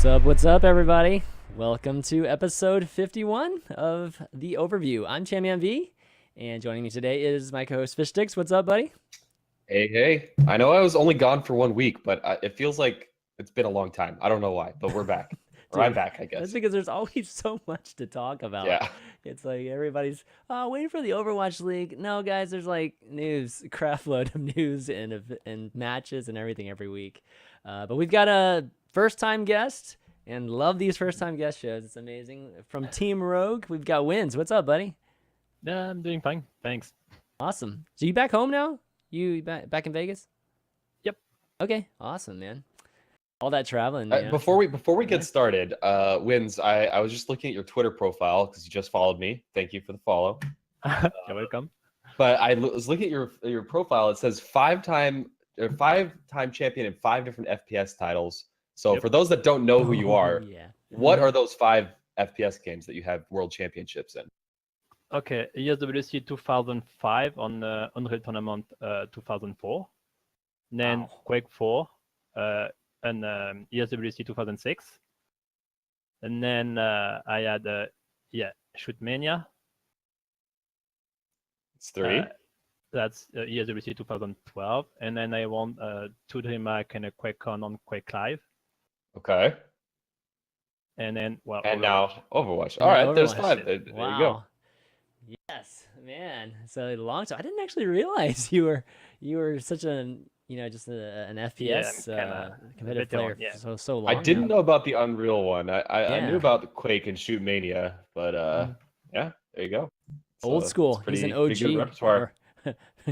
What's up, everybody? Welcome to episode 51 of the Overview. I'm ChanManV, and joining me today is my co-host Fishstix. What's up, buddy? Hey. I know I was only gone for 1 week, but it feels like it's been a long time. I don't know why, but we're back. Or I'm back, I guess. That's because there's always so much to talk about. Yeah. It's like everybody's waiting for the Overwatch League. No, guys, there's like news, crap load of news and matches and everything every week. But we've got a first-time guest, and love these first-time guest shows. It's amazing. From Team Rogue, we've got Winz. What's up, buddy? Yeah, I'm doing fine. Thanks. Awesome. So you back home now? You back in Vegas? Yep. Okay. Awesome, man. All that traveling. Before we get started, Winz, I was just looking at your Twitter profile because you just followed me. Thank you for the follow. You're welcome. But I was looking at your profile. It says five-time champion in 5 different FPS titles. So for those that don't know who you are, what are those 5 FPS games that you have world championships in? Okay, ESWC 2005 on Unreal Tournament 2004. Then Quake 4 and ESWC 2006. And then I had Shoot Mania. It's 3. That's ESWC 2012. And then I won 2 DreamHack and a QuakeCon on Quake Live. Okay. And then and now Overwatch. All right, there's 5. There you go. Yes, man. So a long time. I didn't actually realize you were such an just an FPS competitive player for so long. I didn't know about the Unreal one. I knew about the Quake and Shoot Mania, but yeah, there you go. Old school. He's an OG.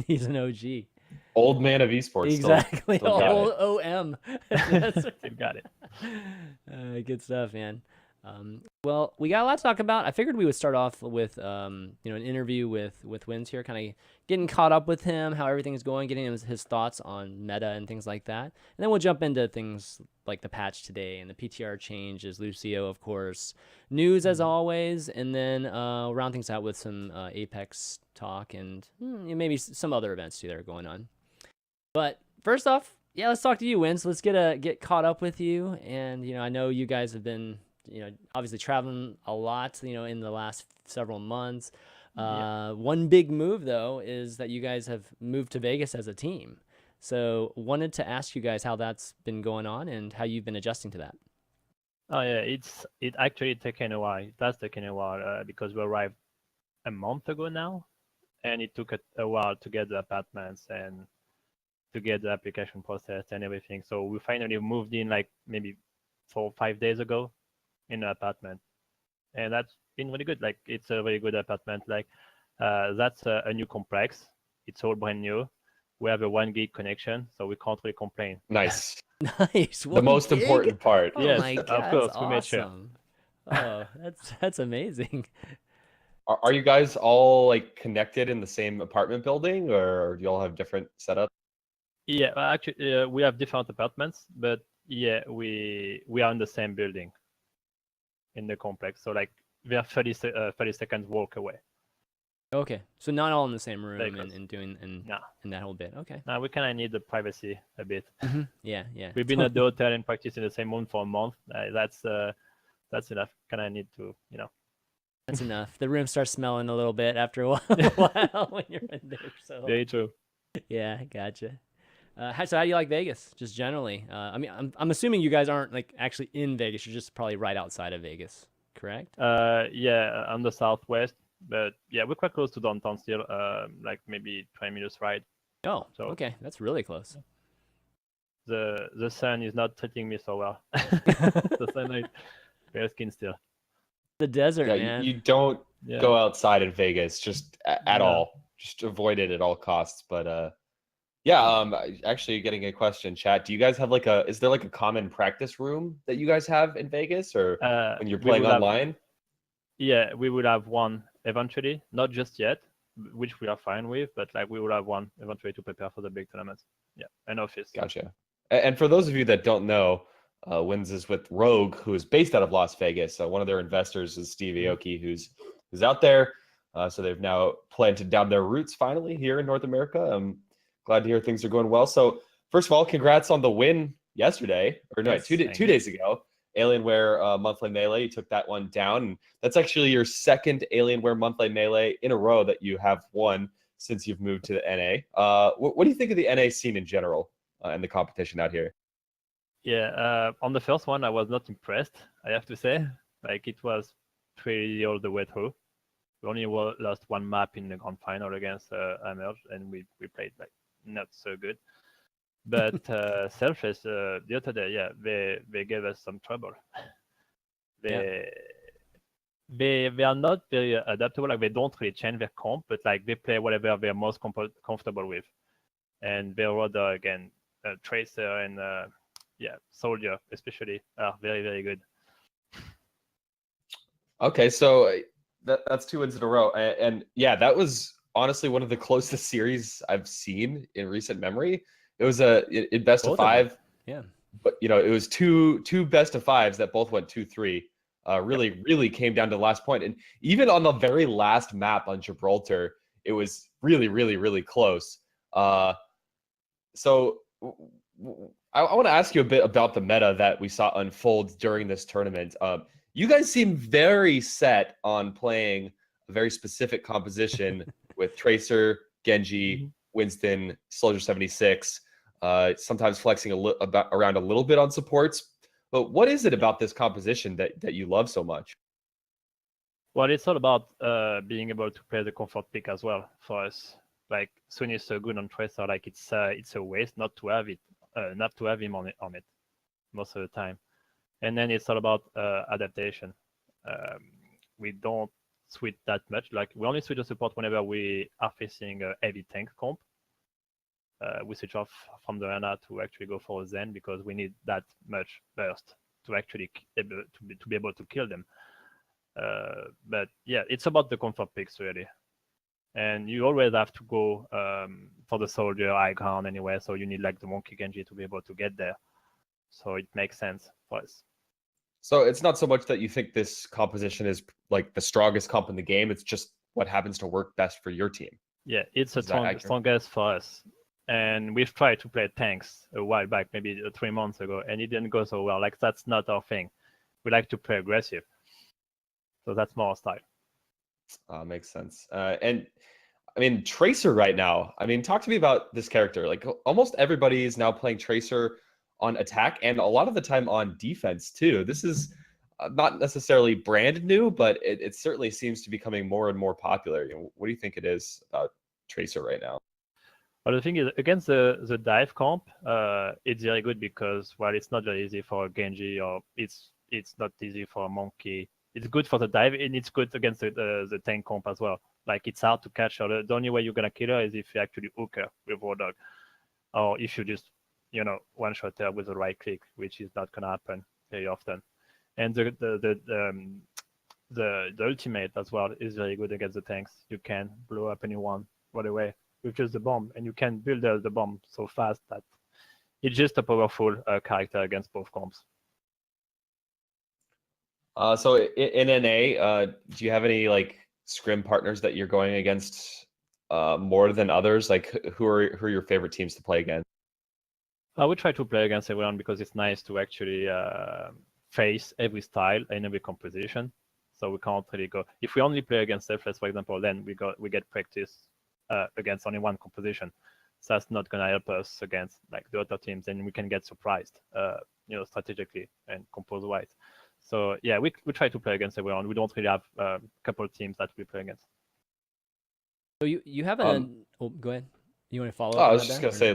He's an OG. Old man of esports. Exactly. Old OM. You got it. Good stuff, man. Well, we got a lot to talk about. I figured we would start off with an interview with Winz here, kind of getting caught up with him, how everything's going, getting his thoughts on meta and things like that. And then we'll jump into things like the patch today and the PTR changes, Lucio, of course, news as always, and then we'll round things out with some Apex talk and maybe some other events too that are going on. But first off, let's talk to you, Winz. Let's get caught up with you. And I know you guys have been obviously traveling a lot, in the last several months. One big move, though, is that you guys have moved to Vegas as a team. So wanted to ask you guys how that's been going on and how you've been adjusting to that. Oh, yeah, it actually taken a while. It has taken a while because we arrived a month ago now, and it took a while to get the apartments and to get the application process and everything. So we finally moved in like maybe 4 or 5 days ago in an apartment, and that's been really good. Like, it's a very good apartment. Like, that's a new complex. It's all brand new. We have a 1 gig connection, so we can't really complain. Nice. Nice. The most important part. Oh, yes, my God, of course, awesome. we made sure. Oh, that's amazing. Are you guys all like connected in the same apartment building, or do you all have different setups? Yeah, actually, we have different apartments, but yeah, we are in the same building in the complex. So like we are 30 seconds walk away. Okay, so not all in the same room and doing in that whole bit. Okay. Now we kind of need the privacy a bit. Yeah. We've been at the hotel and practiced in the same room for a month. That's enough. Kind of need to, That's enough. The room starts smelling a little bit after a while when you're in there. So very true. Yeah, gotcha. So how do you like Vegas, just generally? I mean, I'm assuming you guys aren't like actually in Vegas. You're just probably right outside of Vegas, correct? Yeah, on the southwest, but yeah, we're quite close to downtown still. Like maybe 20 minutes ride. Oh, so okay, that's really close. The sun is not treating me so well. The sunlight, bare skin still. The desert, man. You don't go outside in Vegas just at all. Just avoid it at all costs. But actually getting a question, chat. Do you guys have is there like a common practice room that you guys have in Vegas, or when you're playing online? Yeah, we would have one eventually, not just yet, which we are fine with, but like we will have one eventually to prepare for the big tournaments. Yeah, an office. Gotcha. And for those of you that don't know, Winz is with Rogue, who is based out of Las Vegas. One of their investors is Steve Aoki, who's out there. So they've now planted down their roots finally here in North America. I'm glad to hear things are going well. So first of all, congrats on the win yesterday, or no, yes, 2 days ago. Alienware monthly melee. You took that one down, and that's actually your second Alienware monthly melee in a row that you have won since you've moved to the NA. What do you think of the NA scene in general and the competition out here? Yeah, on the first one, I was not impressed, I have to say. Like, it was pretty all the way through. We only lost one map in the grand final against Emerge, and we played like not so good. But Selfless, the other day, yeah, they gave us some trouble. They are not very adaptable. Like, they don't really change their comp, but like they play whatever they're most comfortable with. And their rather again, Tracer and Soldier especially are very, very good. Okay, so that's 2 wins in a row, and yeah, that was honestly one of the closest series I've seen in recent memory. It was in best of 5. Yeah. But it was two best of 5s that both went 2-3. Really came down to the last point. And even on the very last map on Gibraltar, it was really close. So I want to ask you a bit about the meta that we saw unfold during this tournament. You guys seem very set on playing a very specific composition with Tracer, Genji, Winston, Soldier 76, sometimes flexing around a little bit on supports. But what is it about this composition that you love so much? Well, it's all about being able to play the comfort pick as well for us. Like, Sun is so good on Tracer, like it's a waste not to have him on it most of the time. And then it's all about adaptation. We don't switch that much. Like, we only switch the support whenever we are facing a heavy tank comp. We switch off from the arena to actually go for a Zen because we need that much burst to actually to be able to kill them. But yeah, it's about the comfort picks really. And you always have to go for the Soldier high ground anyway, so you need like the Monkey Genji to be able to get there. So it makes sense for us. So it's not so much that you think this composition is like the strongest comp in the game, it's just what happens to work best for your team. Yeah, it's the strongest for us. And we've tried to play tanks a while back, maybe 3 months ago, and it didn't go so well. Like, that's not our thing. We like to play aggressive. So that's more our style. Makes sense. And I mean, Tracer right now, I mean, talk to me about this character. Like, almost everybody is now playing Tracer on attack and a lot of the time on defense too. This is not necessarily brand new, but it certainly seems to be becoming more and more popular. What do you think it is about Tracer right now? Well, the thing is, against the dive comp, it's very good because, well, it's not very easy for a Genji, or it's not easy for a Monkey. It's good for the dive, and it's good against the tank comp as well. Like, it's hard to catch her. The only way you're gonna kill her is if you actually hook her with War Dog, or if you just one-shot her with the right click, which is not gonna happen very often. And the ultimate as well is very good against the tanks. You can blow up anyone right away with just the bomb, and you can build the bomb so fast that it's just a powerful character against both comps. So in NA, do you have any like scrim partners that you're going against more than others? Like, who are your favorite teams to play against? I would try to play against everyone because it's nice to actually face every style and every composition. So we can't really go. If we only play against Selfless, for example, then we get practice against only one composition. So that's not gonna help us against like the other teams, and we can get surprised, strategically and compose-wise. So yeah, we try to play against everyone. We don't really have a couple of teams that we play against. So you have go ahead. You want to follow up? I was just gonna say,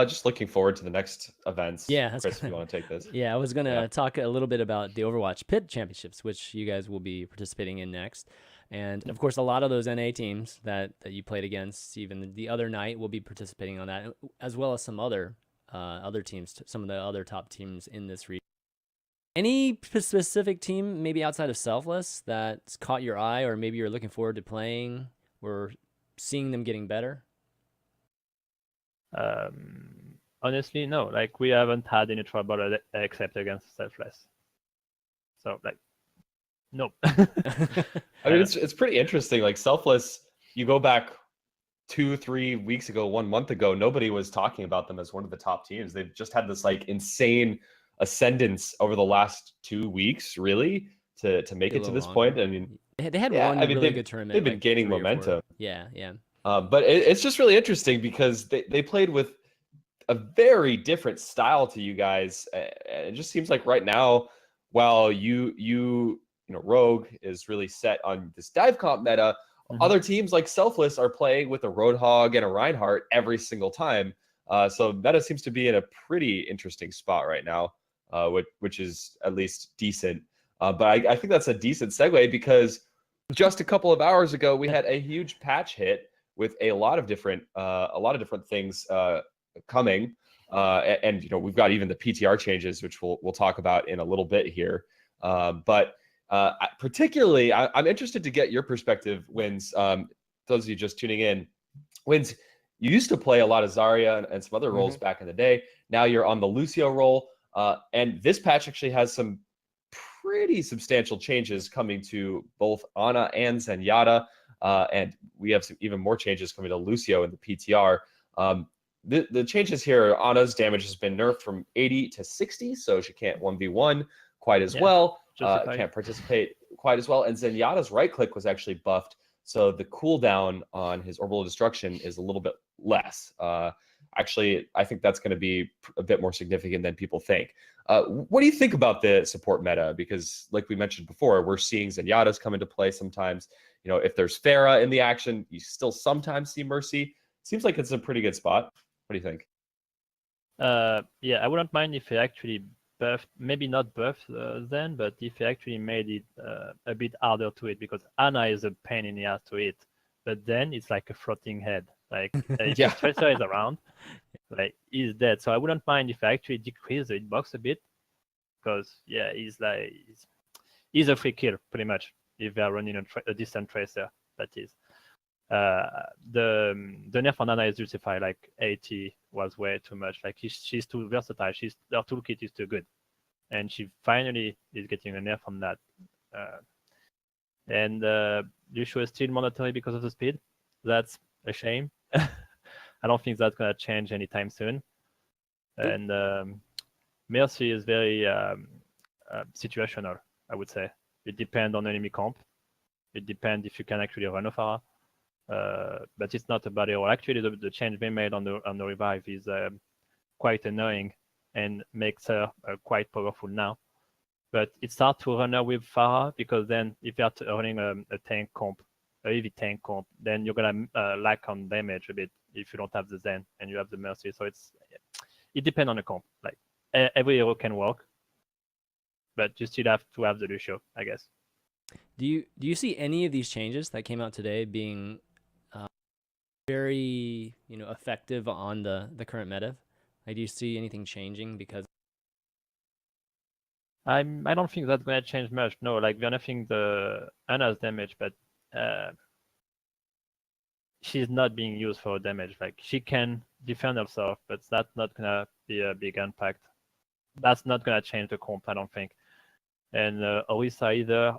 just looking forward to the next events. Yeah, that's Chris, if you want to take this. Yeah, I was gonna talk a little bit about the Overwatch Pit Championships, which you guys will be participating in next, and of course, a lot of those NA teams that you played against, even the other night, will be participating on that, as well as some other teams, some of the other top teams in this region. Any specific team, maybe outside of Selfless, that's caught your eye, or maybe you're looking forward to playing, or seeing them getting better? Honestly, no. Like, we haven't had any trouble except against Selfless. So, like, no. I mean, it's pretty interesting. Like, Selfless, you go back 2-3 weeks ago, 1 month ago, nobody was talking about them as one of the top teams. They've just had this like insane ascendance over the last 2 weeks, really, to make A it to little this longer. point. I mean, They had yeah, one I mean, really good tournament. they've been like gaining 3 or 4. momentum. Yeah, yeah. But it's just really interesting because they played with a very different style to you guys. It just seems like right now, while you know, Rogue is really set on this dive comp meta, other teams like Selfless are playing with a Roadhog and a Reinhardt every single time. So meta seems to be in a pretty interesting spot right now, which is at least decent. But I think that's a decent segue because just a couple of hours ago we had a huge patch hit with a lot of different things coming. And you know, we've got even the PTR changes, which we'll talk about in a little bit here. But particularly, I'm interested to get your perspective, Winz. Those of you just tuning in, Winz, you used to play a lot of Zarya and some other roles back in the day. Now you're on the Lucio role, and this patch actually has some pretty substantial changes coming to both Ana and Zenyatta, and we have some even more changes coming to Lucio in the PTR. The changes here, Ana's damage has been nerfed from 80 to 60, so she can't 1v1 quite as well, can't participate quite as well. And Zenyatta's right click was actually buffed, so the cooldown on his Orbital Destruction is a little bit less. Actually, I think that's going to be a bit more significant than people think. What do you think about the support meta? Because like we mentioned before, we're seeing Zenyatta's come into play sometimes. You know, if there's Pharah in the action, you still sometimes see Mercy. Seems like it's a pretty good spot. What do you think? Yeah, I wouldn't mind if they actually buffed, maybe not buffed then, but if they actually made it a bit harder to hit, because Ana is a pain in the ass to hit, but then it's like a floating head. Like if the Tracer is around, like he's dead. So I wouldn't mind if I actually decrease the hitbox a bit, because yeah, he's a free kill pretty much if they are running a distant Tracer. That is. The nerf on Ana is justified. Like 80 was way too much. Like she's too versatile. Her toolkit is too good, and she finally is getting a nerf on that. And Lucio is still mandatory because of the speed. That's a shame. I don't think that's gonna change anytime soon. And Mercy is very situational, I would say. It depends on enemy comp. It depends if you can actually run a Pharah. But it's not a bad hero. Actually, the change they made on the revive is quite annoying and makes her quite powerful now. But it's hard to run her with Pharah, because then if you're running a tank comp, a heavy tank comp, then you're gonna lack on damage a bit if you don't have the Zen and you have the Mercy. So it depends on the comp. Like every hero can work, but you still have to have the Lucio, I guess. Do you see any of these changes that came out today being very effective on the current meta? Like, do you see anything changing? Because I don't think that's gonna change much. No, like we're nothing the Ana's damage, but she's not being used for damage. Like she can defend herself, but that's not gonna be a big impact. That's not gonna change the comp, I don't think. And Orisa either.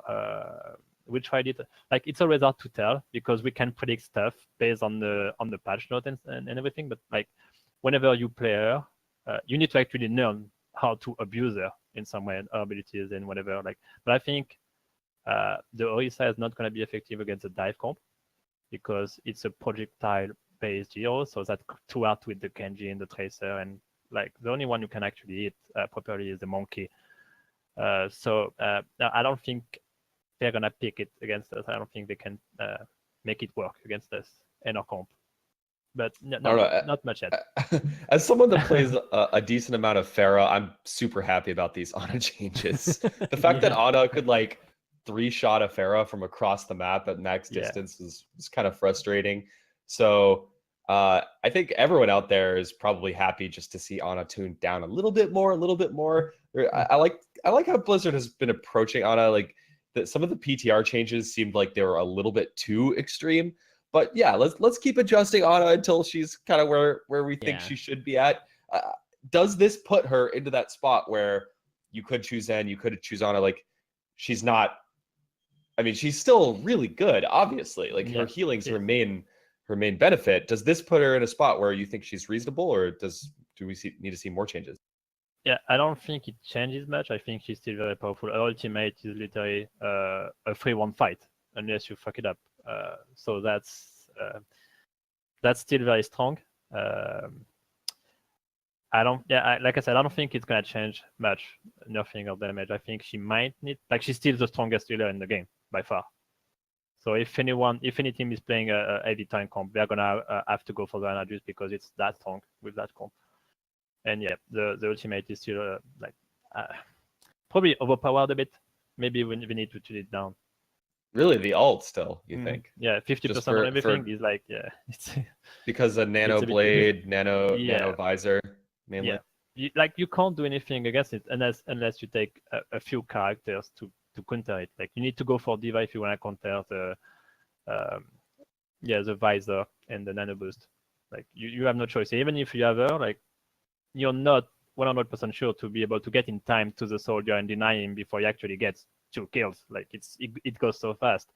We tried it. Like it's always hard to tell because we can predict stuff based on the patch note and everything. But like whenever you play her, you need to actually learn how to abuse her in some way, her abilities and whatever. Like, but I think the Orisa is not going to be effective against the dive comp because it's a projectile-based hero, so that's too hard with the Genji and the Tracer, and like the only one you can actually hit properly is the Monkey. So I don't think they're gonna pick it against us. I don't think they can make it work against us and our comp. But not much yet. As someone that plays a decent amount of Pharah, I'm super happy about these Ana changes. The fact that Ana could like 3-shot a Pharah from across the map at max distance is kind of frustrating. So I think everyone out there is probably happy just to see Ana tuned down a little bit more. I like how Blizzard has been approaching Ana. Like some of the PTR changes seemed like they were a little bit too extreme. But yeah, let's keep adjusting Ana until she's kind of where we think she should be at. Does this put her into that spot where you could choose Zen, you could choose Ana? Like she's not. I mean, she's still really good, obviously. Like her healing's her main benefit. Does this put her in a spot where you think she's reasonable, or do we need to see more changes? Yeah, I don't think it changes much. I think she's still very powerful. Her ultimate is literally a 3-1 fight unless you fuck it up. So that's still very strong. I don't. Yeah, like I said, I don't think it's gonna change much. Nothing of damage. I think she might need. Like she's still the strongest healer in the game by far. So if any team is playing a heavy tank comp, they're gonna have to go for the Anadus because it's that strong with that comp. And yeah, the ultimate is still probably overpowered a bit. Maybe we need to tune it down. Really, the ult still, you think? Yeah, 50% on everything is like, yeah, it's because of nano blade, nano visor mainly. Yeah, you can't do anything against it unless you take a few characters to counter it. Like you need to go for Diva if you want to counter the visor and the nano boost. Like you have no choice. Even if you have her, like you're not 100% sure to be able to get in time to the soldier and deny him before he actually gets 2 kills. Like it goes so fast.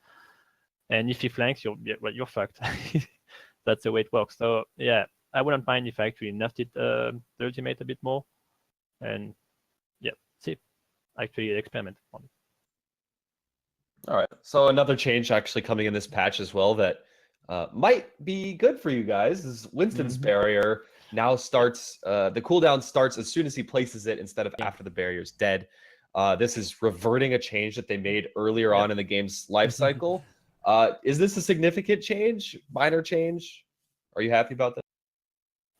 And if he flanks, you're fucked. That's the way it works. So yeah, I wouldn't mind if I actually nerfed it the ultimate a bit more, and yeah, see, actually experiment on it. All right. So another change actually coming in this patch as well that might be good for you guys is Winston's barrier now starts. The cooldown starts as soon as he places it instead of after the barrier's dead. This is reverting a change that they made earlier on in the game's life cycle. Is this a significant change? Minor change? Are you happy about this?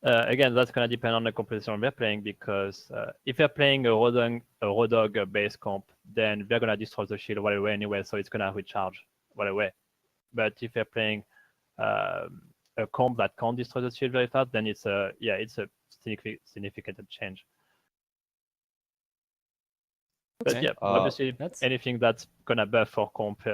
Again, that's gonna depend on the composition we're playing because if you're playing a Rodog base comp, then they're gonna destroy the shield right away anyway, so it's gonna recharge right away. But if you're playing a comp that can't destroy the shield very fast, then it's a significant change. But yeah, obviously anything that's gonna buff for comp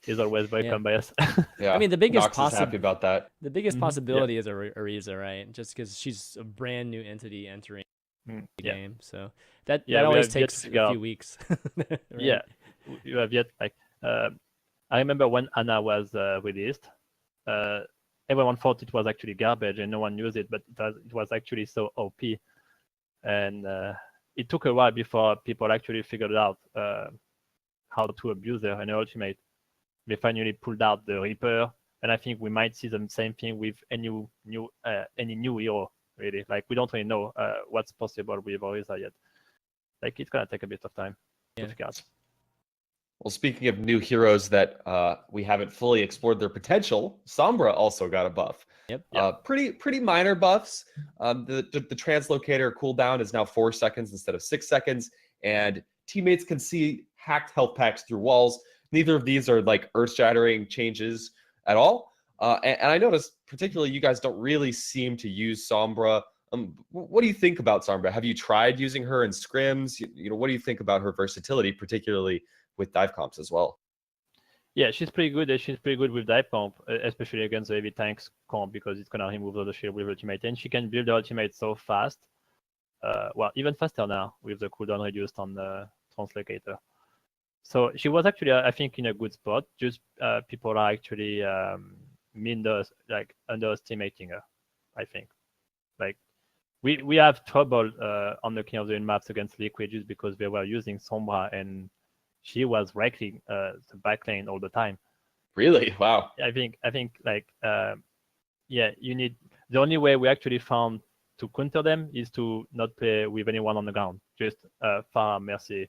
is always welcome by us. Yeah, I mean, the biggest happy about that. The biggest possibility is Ariza, right? Just because she's a brand new entity entering the game, so that always takes a few weeks. Right? Yeah, you have yet like I remember when Ana was released, everyone thought it was actually garbage and no one used it, but it was actually so OP, and it took a while before people actually figured out how to abuse her and her ultimate. They finally pulled out the Reaper, and I think we might see the same thing with any new hero. Really, like we don't really know what's possible with Oriza yet. Like it's gonna take a bit of time to figure out. Well, speaking of new heroes that we haven't fully explored their potential, Sombra also got a buff. Yep. Pretty minor buffs. The translocator cooldown is now 4 seconds instead of 6 seconds, and teammates can see hacked health packs through walls. Neither of these are like earth-shattering changes at all. And I noticed particularly you guys don't really seem to use Sombra. What do you think about Sombra? Have you tried using her in scrims? You know, what do you think about her versatility, particularly with dive comps as well? Yeah, she's pretty good. She's pretty good with dive comp, especially against the heavy tanks comp because it's gonna remove all the shield with ultimate, and she can build the ultimate so fast. Well, even faster now with the cooldown reduced on the translocator. So she was actually, I think, in a good spot. Just people are actually underestimating her. I think, like we have trouble on the King of the Hill maps against Liquid just because they were using Sombra and she was wrecking the backlane all the time. Really? Wow. I think like you need the only way we actually found to counter them is to not play with anyone on the ground. Just Pharah, Mercy,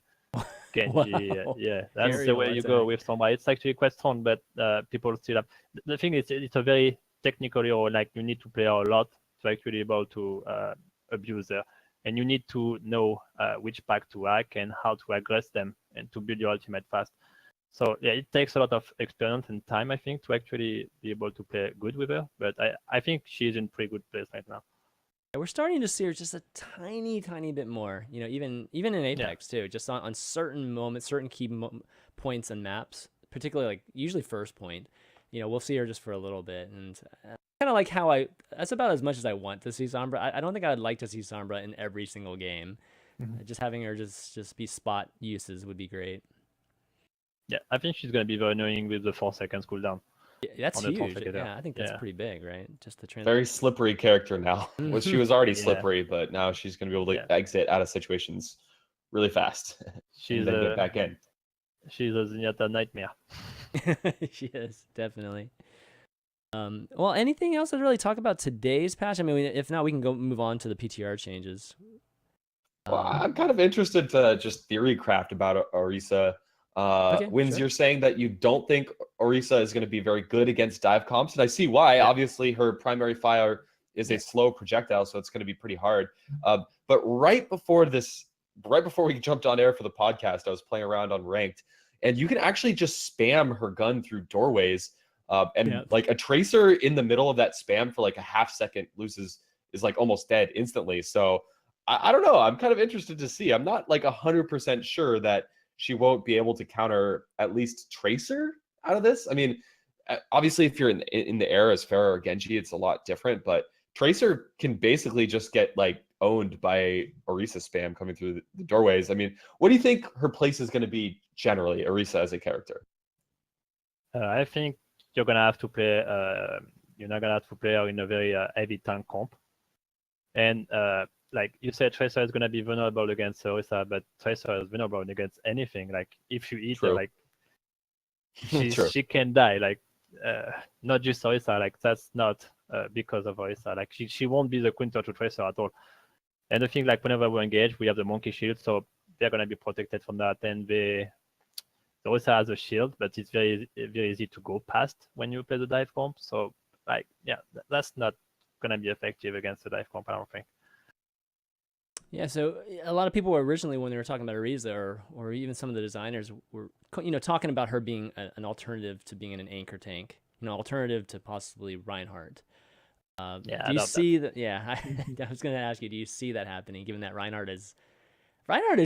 Genji. Yeah, that's the way you go with Sombra. It's actually quite strong, but people still have. The thing is, it's a very technical hero. Like you need to play a lot to actually be able to abuse her, and you need to know which pack to hack and how to aggress them and to build your ultimate fast. So yeah, it takes a lot of experience and time, I think, to actually be able to play good with her. But I think she's in pretty good place right now. We're starting to see her just a tiny bit more, you know, even in Apex too, just on certain moments, certain key points and maps, particularly like usually first point, you know, we'll see her just for a little bit. And kind of like how that's about as much as I want to see Sombra. I don't think I'd like to see Sombra in every single game. Just having her just be spot uses would be great. Yeah, I think she's going to be very annoying with the 4 seconds cooldown. That's on the huge. Tonfregator. Yeah, I think that's Yeah. pretty big, right? Just the trans. Very slippery character now. Well, she was already Yeah. slippery, but now she's going to be able to Yeah. exit out of situations really fast She's and then get a back in. she's a Zenyatta nightmare. She is definitely. Well, anything else to really talk about today's patch? I mean, if not, we can go move on to the PTR changes. Well, I'm kind of interested to just theory craft about Orisa. Okay, Winz, sure. you're saying that you don't think Orisa is going to be very good against dive comps, and I see why. Yeah. Obviously, her primary fire is a slow projectile, so it's going to be pretty hard. But right before we jumped on air for the podcast, I was playing around on ranked, and you can actually just spam her gun through doorways, and like a tracer in the middle of that spam for like a half second is like almost dead instantly. So I don't know. I'm kind of interested to see. I'm not like 100% sure that she won't be able to counter at least Tracer out of this. I mean, obviously, if you're in the era as Pharah or Genji, it's a lot different. But Tracer can basically just get like owned by Orisa spam coming through the doorways. I mean, what do you think her place is going to be generally, Orisa as a character? I think you're gonna have to play. You're not gonna have to play her in a very heavy tank comp, and like you said, Tracer is gonna be vulnerable against Orisa, but Tracer is vulnerable against anything. Like if you eat her, like she can die. Like not just Orisa. Like that's not because of Orisa. Like she won't be the counter to Tracer at all. And I think like whenever we engage, we have the monkey shield, so they're gonna be protected from that. And Orisa has a shield, but it's very easy to go past when you play the dive comp. So like yeah, that's not gonna be effective against the dive comp, I don't think. Yeah, so a lot of people were originally, when they were talking about Orisa, or even some of the designers were, talking about her being an alternative to being an anchor tank, alternative to possibly Reinhardt. Yeah, do you see that? Yeah, I was going to ask you, do you see that happening? Given that Reinhardt is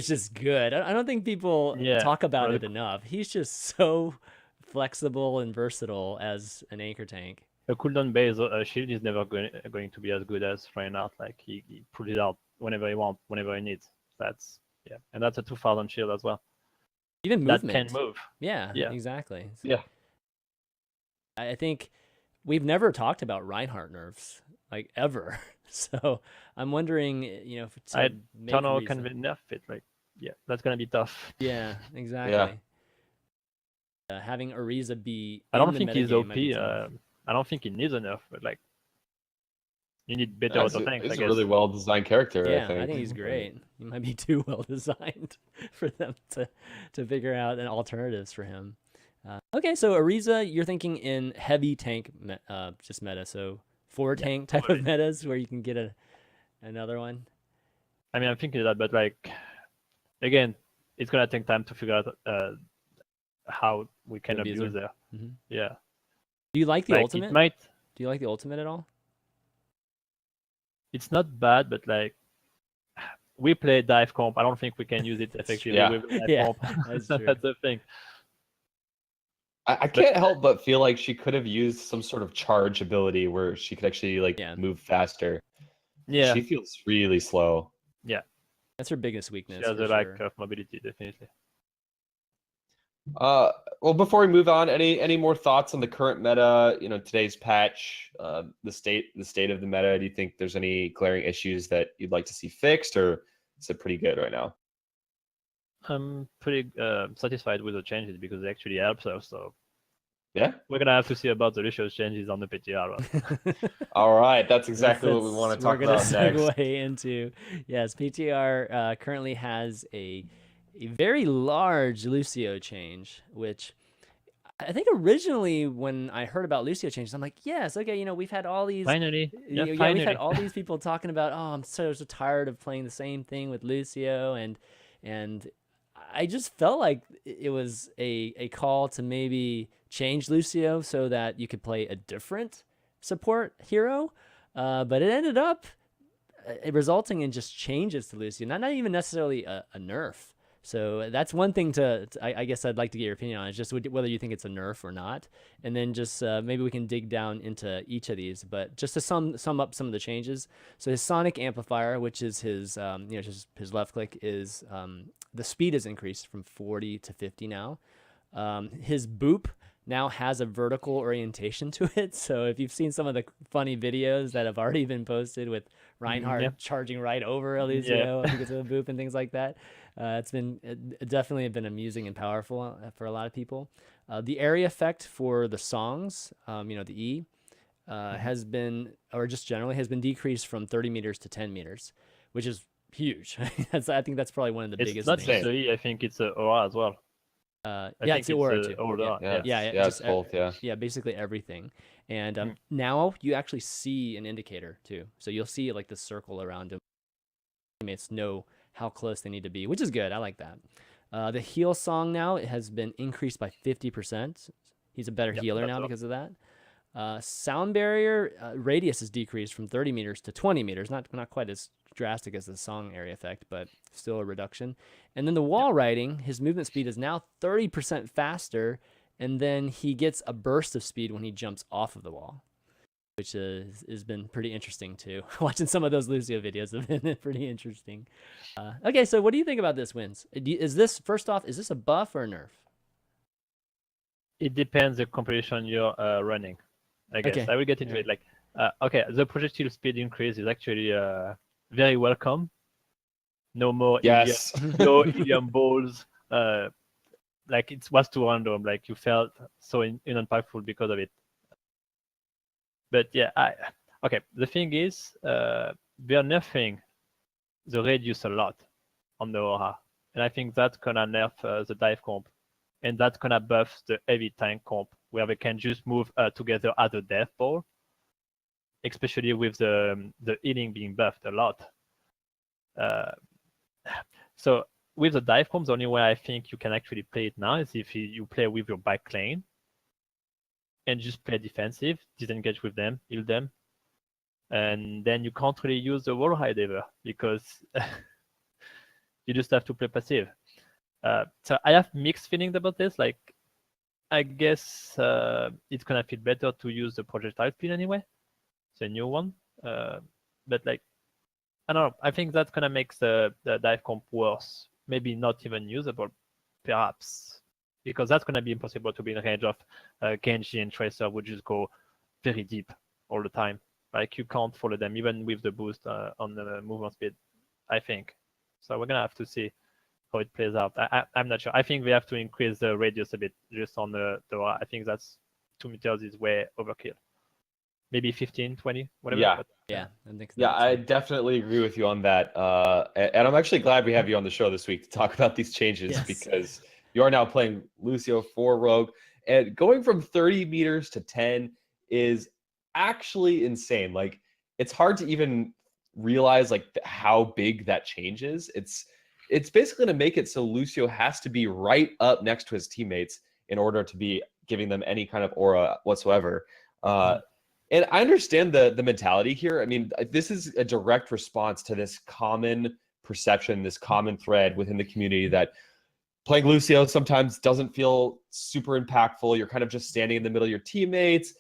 just good. I don't think people talk about it enough. He's just so flexible and versatile as an anchor tank. A cooldown based shield is never going to be as good as Reinhardt. Like he pulls it out whenever he wants, whenever he needs. And that's a 2000 shield as well. Even movement. That can move. Yeah, exactly. Yeah. I think we've never talked about Reinhardt nerfs, like ever. So I'm wondering, if I don't know can we nerf it. Like, that's gonna be tough. Yeah, exactly. Yeah. Having Orisa be. I don't think he's OP. I don't think he needs a nerf, but like, you need better auto tanks. He's a really well designed character. Yeah, I think he's great. He might be too well designed for them to figure out an alternatives for him. Okay, so Orisa, you're thinking in heavy tank just meta, so 4 tank type of metas where you can get another one. I mean, I'm thinking that, but like, again, it's gonna take time to figure out how we can abuse her. Mm-hmm. Yeah. Do you like the ultimate? Do you like the ultimate at all? It's not bad, but like, we play dive comp. I don't think we can use it effectively with dive comp. That's true. That's the thing. I can't help but feel like she could have used some sort of charge ability where she could actually move faster. Yeah. She feels really slow. Yeah. That's her biggest weakness. She has a lack of mobility, definitely. Well, before we move on, any more thoughts on the current meta? Today's patch, the state of the meta. Do you think there's any glaring issues that you'd like to see fixed, or is it pretty good right now? I'm pretty satisfied with the changes because it actually helps us. So yeah, we're gonna have to see about the Lucio changes on the PTR. All right, that's exactly what we want to talk about next. We're gonna segue into PTR currently has a very large Lucio change, which I think originally when I heard about Lucio changes, I'm like, yes, okay, we've had all these finally, we've had all these people talking about, I'm so tired of playing the same thing with Lucio, and I just felt like it was a call to maybe change Lucio so that you could play a different support hero, but it ended up resulting in just changes to Lucio, not even necessarily a nerf. So that's one thing I guess I'd like to get your opinion on, is just whether you think it's a nerf or not. And then just maybe we can dig down into each of these. But just to sum up some of the changes. So his sonic amplifier, which is his, just his left click, is the speed is increased from 40 to 50 now. His boop now has a vertical orientation to it. So if you've seen some of the funny videos that have already been posted with Reinhardt charging right over Lucio because of a boop and things like that, it's definitely been amusing and powerful for a lot of people. The area effect for the songs, the E, has been, or just generally has been decreased from 30 meters to 10 meters, which is huge. I think that's probably one of the biggest not things. just E, I think it's aura as well. It's aura too. Both. Basically everything. And now you actually see an indicator too. So you'll see like the circle around him. Teammates know how close they need to be, which is good. I like that. The heal song now, it has been increased by 50%. He's a better healer now because of that. Sound barrier radius is decreased from 30 meters to 20 meters. Not quite as drastic as the song area effect, but still a reduction. And then the wall riding, his movement speed is now 30% faster, and then he gets a burst of speed when he jumps off of the wall, which has been pretty interesting too. Watching some of those Lucio videos have been pretty interesting. Okay, so what do you think about this, Winz? Is this, first off, is this a buff or a nerf? It depends the composition you're running, I guess. Okay. I will get into it. The projectile speed increase is actually very welcome. No more helium balls. It was too random. Like you felt so impactful because of it. But yeah, the thing is, we are nerfing the radius a lot on the aura, and I think that's gonna nerf the dive comp, and that's gonna buff the heavy tank comp, where they can just move together as a death ball, especially with the healing being buffed a lot. So with the dive comp, the only way I think you can actually play it now is if you play with your back lane and just play defensive, disengage with them, heal them, and then you can't really use the wall ride ever because you just have to play passive. So I have mixed feelings about this. Like, I guess it's gonna feel better to use the projectile speed anyway, the new one. But like, I don't know. I think that's gonna make the dive comp worse. Maybe not even usable, perhaps, because that's gonna be impossible to be in range of Genji and Tracer, would just go very deep all the time. Like you can't follow them even with the boost on the movement speed, I think. So we're gonna have to see how it plays out. I'm not sure. I think we have to increase the radius a bit just on the I think that's 2 meters is way overkill. Maybe 15, 20, whatever. Yeah. But, I think I definitely agree with you on that. And I'm actually glad we have you on the show this week to talk about these changes because you are now playing Lucio for Rogue. And going from 30 meters to 10 is actually insane. Like, it's hard to even realize like how big that change is. It's basically going to make it so Lucio has to be right up next to his teammates in order to be giving them any kind of aura whatsoever. And I understand the mentality here. I mean, this is a direct response to this common perception, this common thread within the community that playing Lucio sometimes doesn't feel super impactful. You're kind of just standing in the middle of your teammates.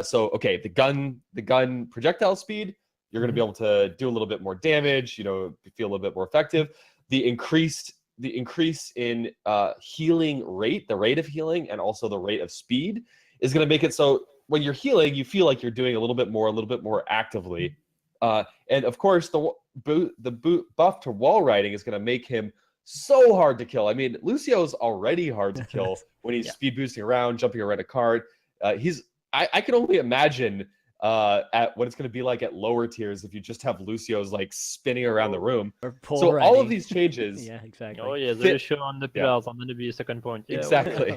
So, okay, the gun projectile speed, you're going to be able to do a little bit more damage, feel a little bit more effective. The increase in healing rate, the rate of healing, and also the rate of speed is going to make it so when you're healing, you feel like you're doing a little bit more actively. And of course, the buff to wall riding is going to make him so hard to kill. I mean, Lucio's already hard to kill when he's speed boosting around, jumping around a card. I can only imagine at what it's going to be like at lower tiers if you just have Lucio's like spinning around the room. So riding. All of these changes. Yeah, exactly. Oh yeah, the show on the pillars on the be a second point. Yeah, exactly.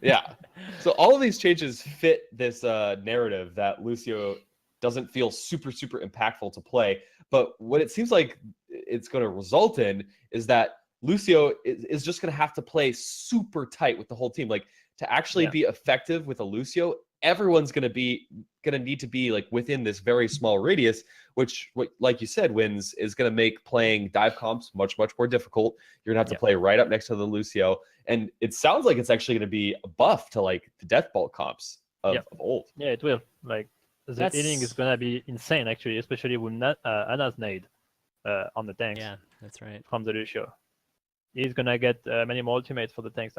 Yeah. So all of these changes fit this narrative that Lucio doesn't feel super impactful to play. But what it seems like it's going to result in is that Lucio is just going to have to play super tight with the whole team. Like, to actually be effective with a Lucio, everyone's going to need to be like within this very small radius, which, like you said, Winz, is going to make playing dive comps much more difficult. You're going to have to play right up next to the Lucio, and it sounds like it's actually going to be a buff to like the death ball comps of old. Yeah, it will. Like, the healing is going to be insane, actually, especially with Anna's nade on the tanks. Yeah, that's right. From the Lucio. He's going to get many more ultimates for the tanks.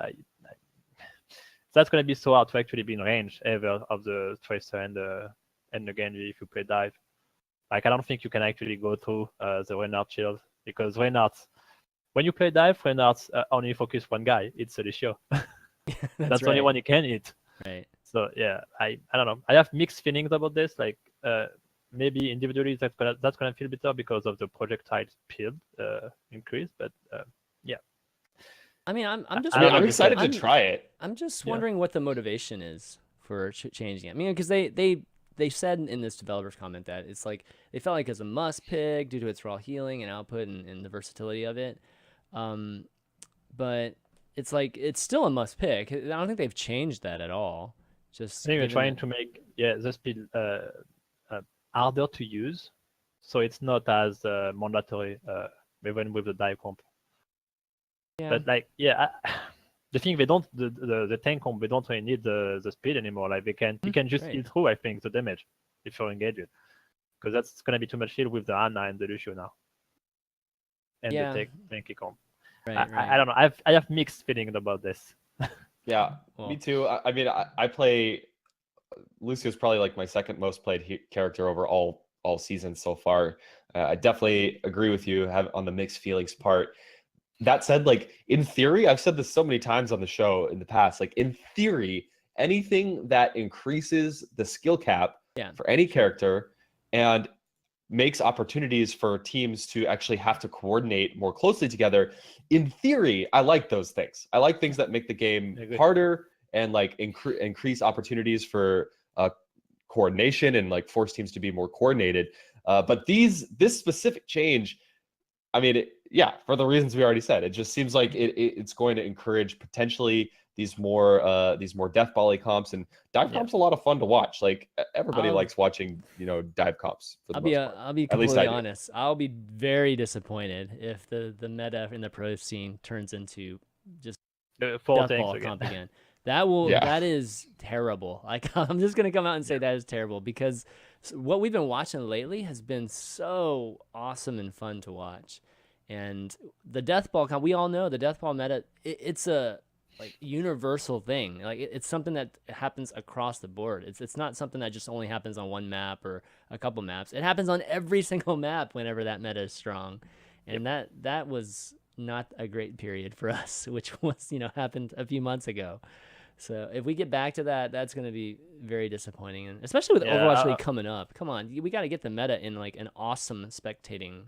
that's going to be so hard to actually be in range ever of the Tracer and the Genji if you play dive. Like, I don't think you can actually go through the Reinhardt shield, because Reinhardt, when you play dive, Reinhardt only focus one guy. It's Lucio. That's the only one you can hit. Right. So yeah, I don't know. I have mixed feelings about this. Like, maybe individually that's gonna feel better because of the projectile speed increase, but yeah. I mean, I'm just. I'm excited to try it. I'm just wondering what the motivation is for changing it. I mean, because they said in this developer's comment that it's like they felt like it's a must pick due to its raw healing and output and the versatility of it. But it's like it's still a must pick. I don't think they've changed that at all. Just I think they're trying to make the speed harder to use, so it's not as mandatory even with the dive comp. Yeah. But like, the thing, they don't the tank comp, they don't really need the speed anymore. Like, you can just heal through, I think, the damage if you're engaged, because that's gonna be too much heal with the Ana and the Lucio now, and the tanky comp. Right. I don't know. I have mixed feelings about this. Yeah, me too. I mean, I play. Lucio's probably like my second most played character over all seasons so far. I definitely agree with you on the mixed feelings part. That said, like, in theory, I've said this so many times on the show in the past, like, in theory, anything that increases the skill cap for any character and makes opportunities for teams to actually have to coordinate more closely together, in theory, I like those things. I like things that make the game harder and like increase opportunities for coordination and like force teams to be more coordinated. But this specific change, I mean, for the reasons we already said, it just seems like it's going to encourage potentially these more death volley comps, and dive comps a lot of fun to watch. Like, everybody likes watching, dive comps. For the most part. I'll be completely honest. I'll be very disappointed if the meta in the pro scene turns into just death ball comp again. That is terrible. Like, I'm just gonna come out and say that is terrible, because what we've been watching lately has been so awesome and fun to watch. And the death ball comp, we all know the death ball meta. It's a like universal thing. Like, it's something that happens across the board. It's not something that just only happens on one map or a couple maps. It happens on every single map whenever that meta is strong. And that was not a great period for us, which was, happened a few months ago. So if we get back to that, that's going to be very disappointing, and especially with Overwatch League coming up. Come on, we got to get the meta in like an awesome spectating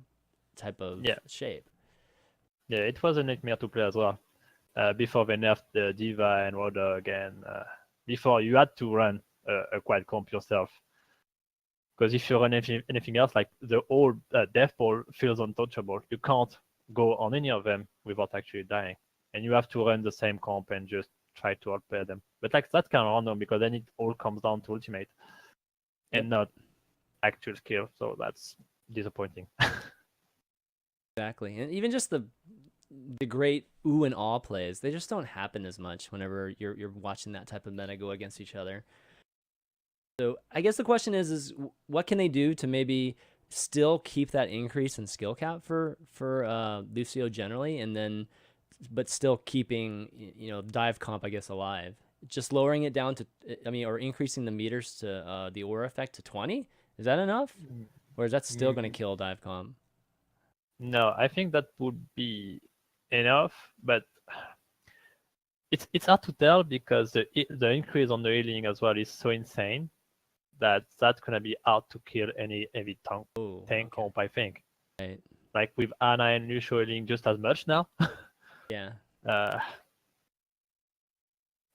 type of shape. Yeah, it was a nightmare to play as well. Before they nerfed the Diva and Roda again, before you had to run a quad comp yourself, because if you run anything else, like the old death ball feels untouchable. You can't go on any of them without actually dying, and you have to run the same comp and just try to outplay them. But like, that's kind of random, because then it all comes down to ultimate and not actual skill. So that's disappointing. Exactly. And even just the great ooh and awe plays, they just don't happen as much whenever you're watching that type of meta go against each other. So I guess the question is what can they do to maybe still keep that increase in skill cap for Lucio generally, and then but still keeping dive comp, I guess, alive? Just lowering it down to, or increasing the meters to the aura effect to 20. Is that enough, or is that still going to kill dive comp? No, I think that would be enough, but it's hard to tell, because the increase on the healing as well is so insane that that's gonna be hard to kill any heavy tank comp, I think. Right. Like, with Ana and Lucio healing just as much now. Yeah. I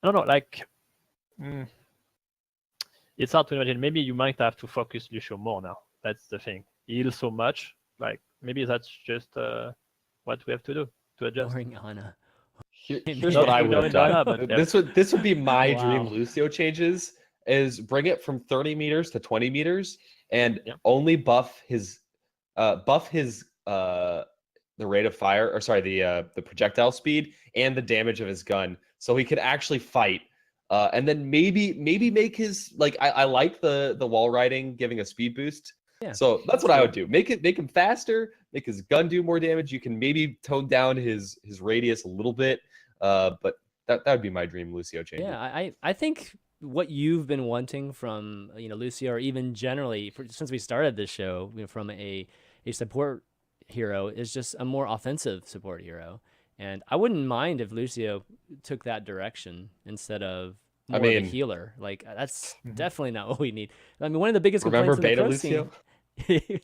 don't know. Like, it's hard to imagine. Maybe you might have to focus Lucio more now. That's the thing. He heals so much. Like, maybe that's just what we have to do to adjust. Boring Ana. Here's what I would have done. This would be my dream Lucio changes, is bring it from 30 meters to 20 meters and only buff his the rate of fire, or sorry, the projectile speed and the damage of his gun, so he could actually fight. And then maybe make his, like, I like the wall riding giving a speed boost. Yeah. So that's what I would do. Make him faster, make his gun do more damage. You can maybe tone down his radius a little bit, but that would be my dream Lucio changes. Yeah, I think what you've been wanting from Lucio, or even generally since we started this show, from a support hero, is just a more offensive support hero. And I wouldn't mind if Lucio took that direction instead of more of a healer. Like, that's definitely not what we need. I mean, one of the biggest complaints in the pro scene.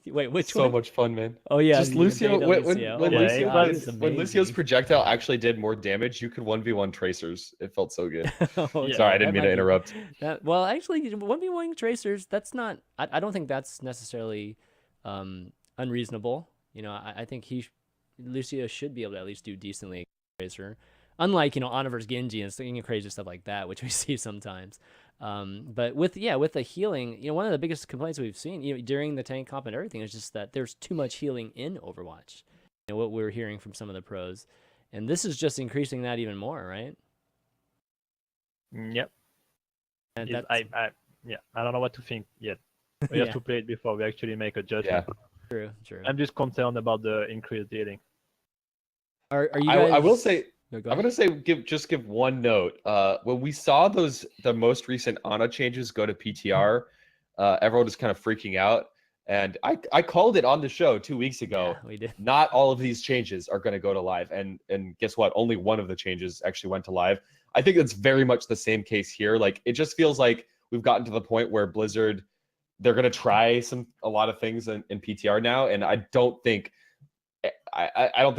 Wait, which so one? much fun, man. Oh yeah, just Lucio. When Lucio's projectile actually did more damage, you could 1v1 tracers. It felt so good. Sorry, I didn't mean to interrupt. Well, actually, 1v1 tracers, that's not. I don't think that's necessarily unreasonable. I think Lucio should be able to at least do decently against tracer. Unlike Ana versus Genji and crazy stuff like that, which we see sometimes. But with the healing, one of the biggest complaints we've seen, during the tank comp and everything, is just that there's too much healing in Overwatch. What we're hearing from some of the pros, and this is just increasing that even more, right? Yep. And I don't know what to think yet. We have to play it before we actually make a judgment. True. I'm just concerned about the increased healing. Are you guys... I will say. No, I'm gonna say give one note. When we saw the most recent Ana changes go to PTR, everyone was kind of freaking out, and I called it on the show 2 weeks ago. Yeah, we did. Not all of these changes are going to go to live, and guess what? Only one of the changes actually went to live. I think it's very much the same case here. Like, it just feels like we've gotten to the point where Blizzard, they're gonna try a lot of things in PTR now, and I don't think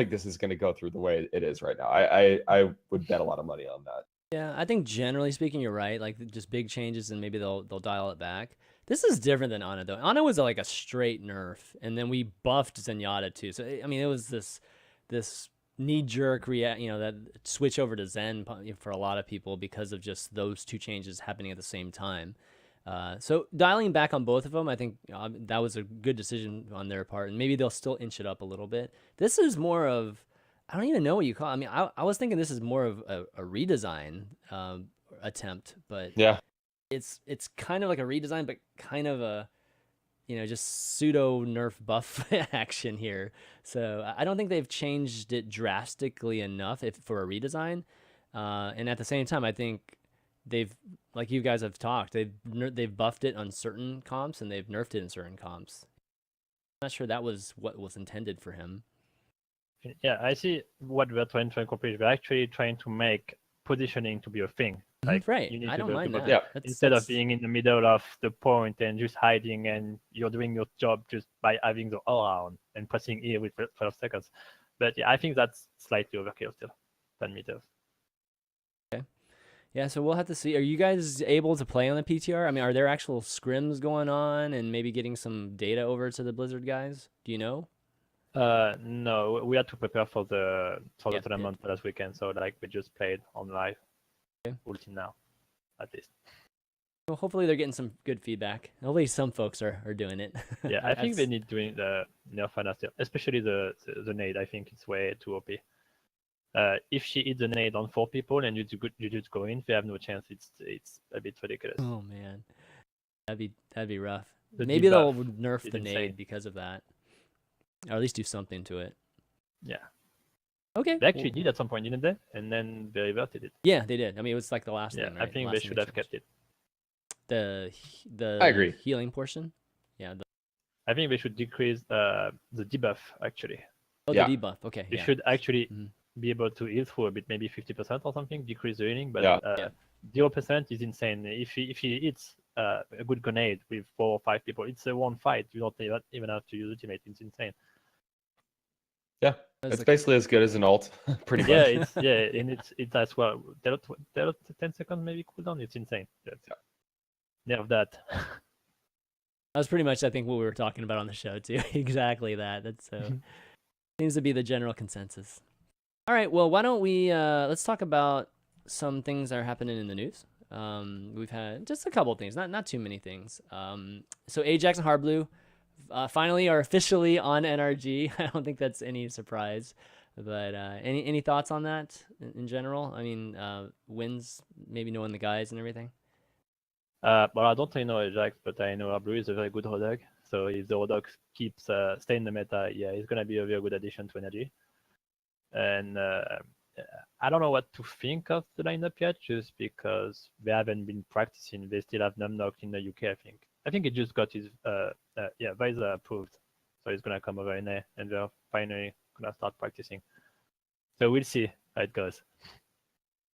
this is going to go through the way it is right now. I would bet a lot of money on that. Yeah, I think generally speaking, you're right. Like, just big changes, and maybe they'll dial it back. This is different than Ana, though. Ana was like a straight nerf, and then we buffed Zenyatta too. So I mean, it was this knee-jerk that switch over to Zen for a lot of people because of just those two changes happening at the same time. So dialing back on both of them, I think that was a good decision on their part, and maybe they'll still inch it up a little bit. This is more of, I don't even know what you call it. I mean, I was thinking this is more of a redesign attempt, but yeah, it's kind of like a redesign, but kind of a just pseudo nerf buff action here. So I don't think they've changed it drastically enough for a redesign, and at the same time, I think they've, like you guys have talked, they've buffed it on certain comps and they've nerfed it in certain comps. I'm not sure that was what was intended for him. Yeah, I see what we're trying to accomplish. We're actually trying to make positioning to be a thing. Like, right. You need I to don't mind that. Yeah. Instead of being in the middle of the point and just hiding, and you're doing your job just by having the around and pressing E with 12 seconds. But yeah, I think that's slightly overkill still. 10 meters. Yeah, so we'll have to see. Are you guys able to play on the PTR? I mean, are there actual scrims going on and maybe getting some data over to the Blizzard guys? Do you know? No, we had to prepare for the tournament last weekend, so we just played on live. Okay. Ulti now, at least. Well, hopefully they're getting some good feedback. Hopefully some folks are doing it. Yeah, I think they need doing the nerf Ana still, especially the nade. I think it's way too OP. If she hits a nade on 4 people and you just go in, they have no chance. It's a bit ridiculous. Oh man, that'd be rough. The Maybe they'll debuff nerf is the insane. nade because of that, or at least do something to it. Yeah. Okay. They actually did at some point, didn't they? And then they reverted it. Yeah, they did. I mean, it was like the last thing. Right? I think they should have kept it. The I agree. Healing portion. Yeah. I think they should decrease the debuff actually. Oh, yeah. The debuff. Okay. They should actually be able to heal through a bit, maybe 50% or something, decrease the healing. But 0% is insane. If he hits a good grenade with 4 or 5 people, it's a one fight. You don't even have to use ultimate. It's insane. Yeah, it's basically as good as an ult, pretty much. And it's as well. 10 seconds maybe cooldown. It's insane. Nerf that. That was pretty much, I think, what we were talking about on the show too. Exactly that. That's seems to be the general consensus. All right, well, why don't we let's talk about some things that are happening in the news. We've had just a couple of things, not too many things. So Ajax and Hardblue finally are officially on NRG. I don't think that's any surprise, but any thoughts on that in general? I mean, Winz maybe knowing the guys and everything. Well, I don't really know Ajax, but I know Hardblue is a very good Rodog. So if the Rodog keeps staying in the meta, yeah, it's gonna be a very good addition to NRG. And I don't know what to think of the lineup yet, just because they haven't been practicing. They still have Numnock in the UK, I think. I think he just got his visa approved, so he's gonna come over in there, and they're finally gonna start practicing. So we'll see how it goes.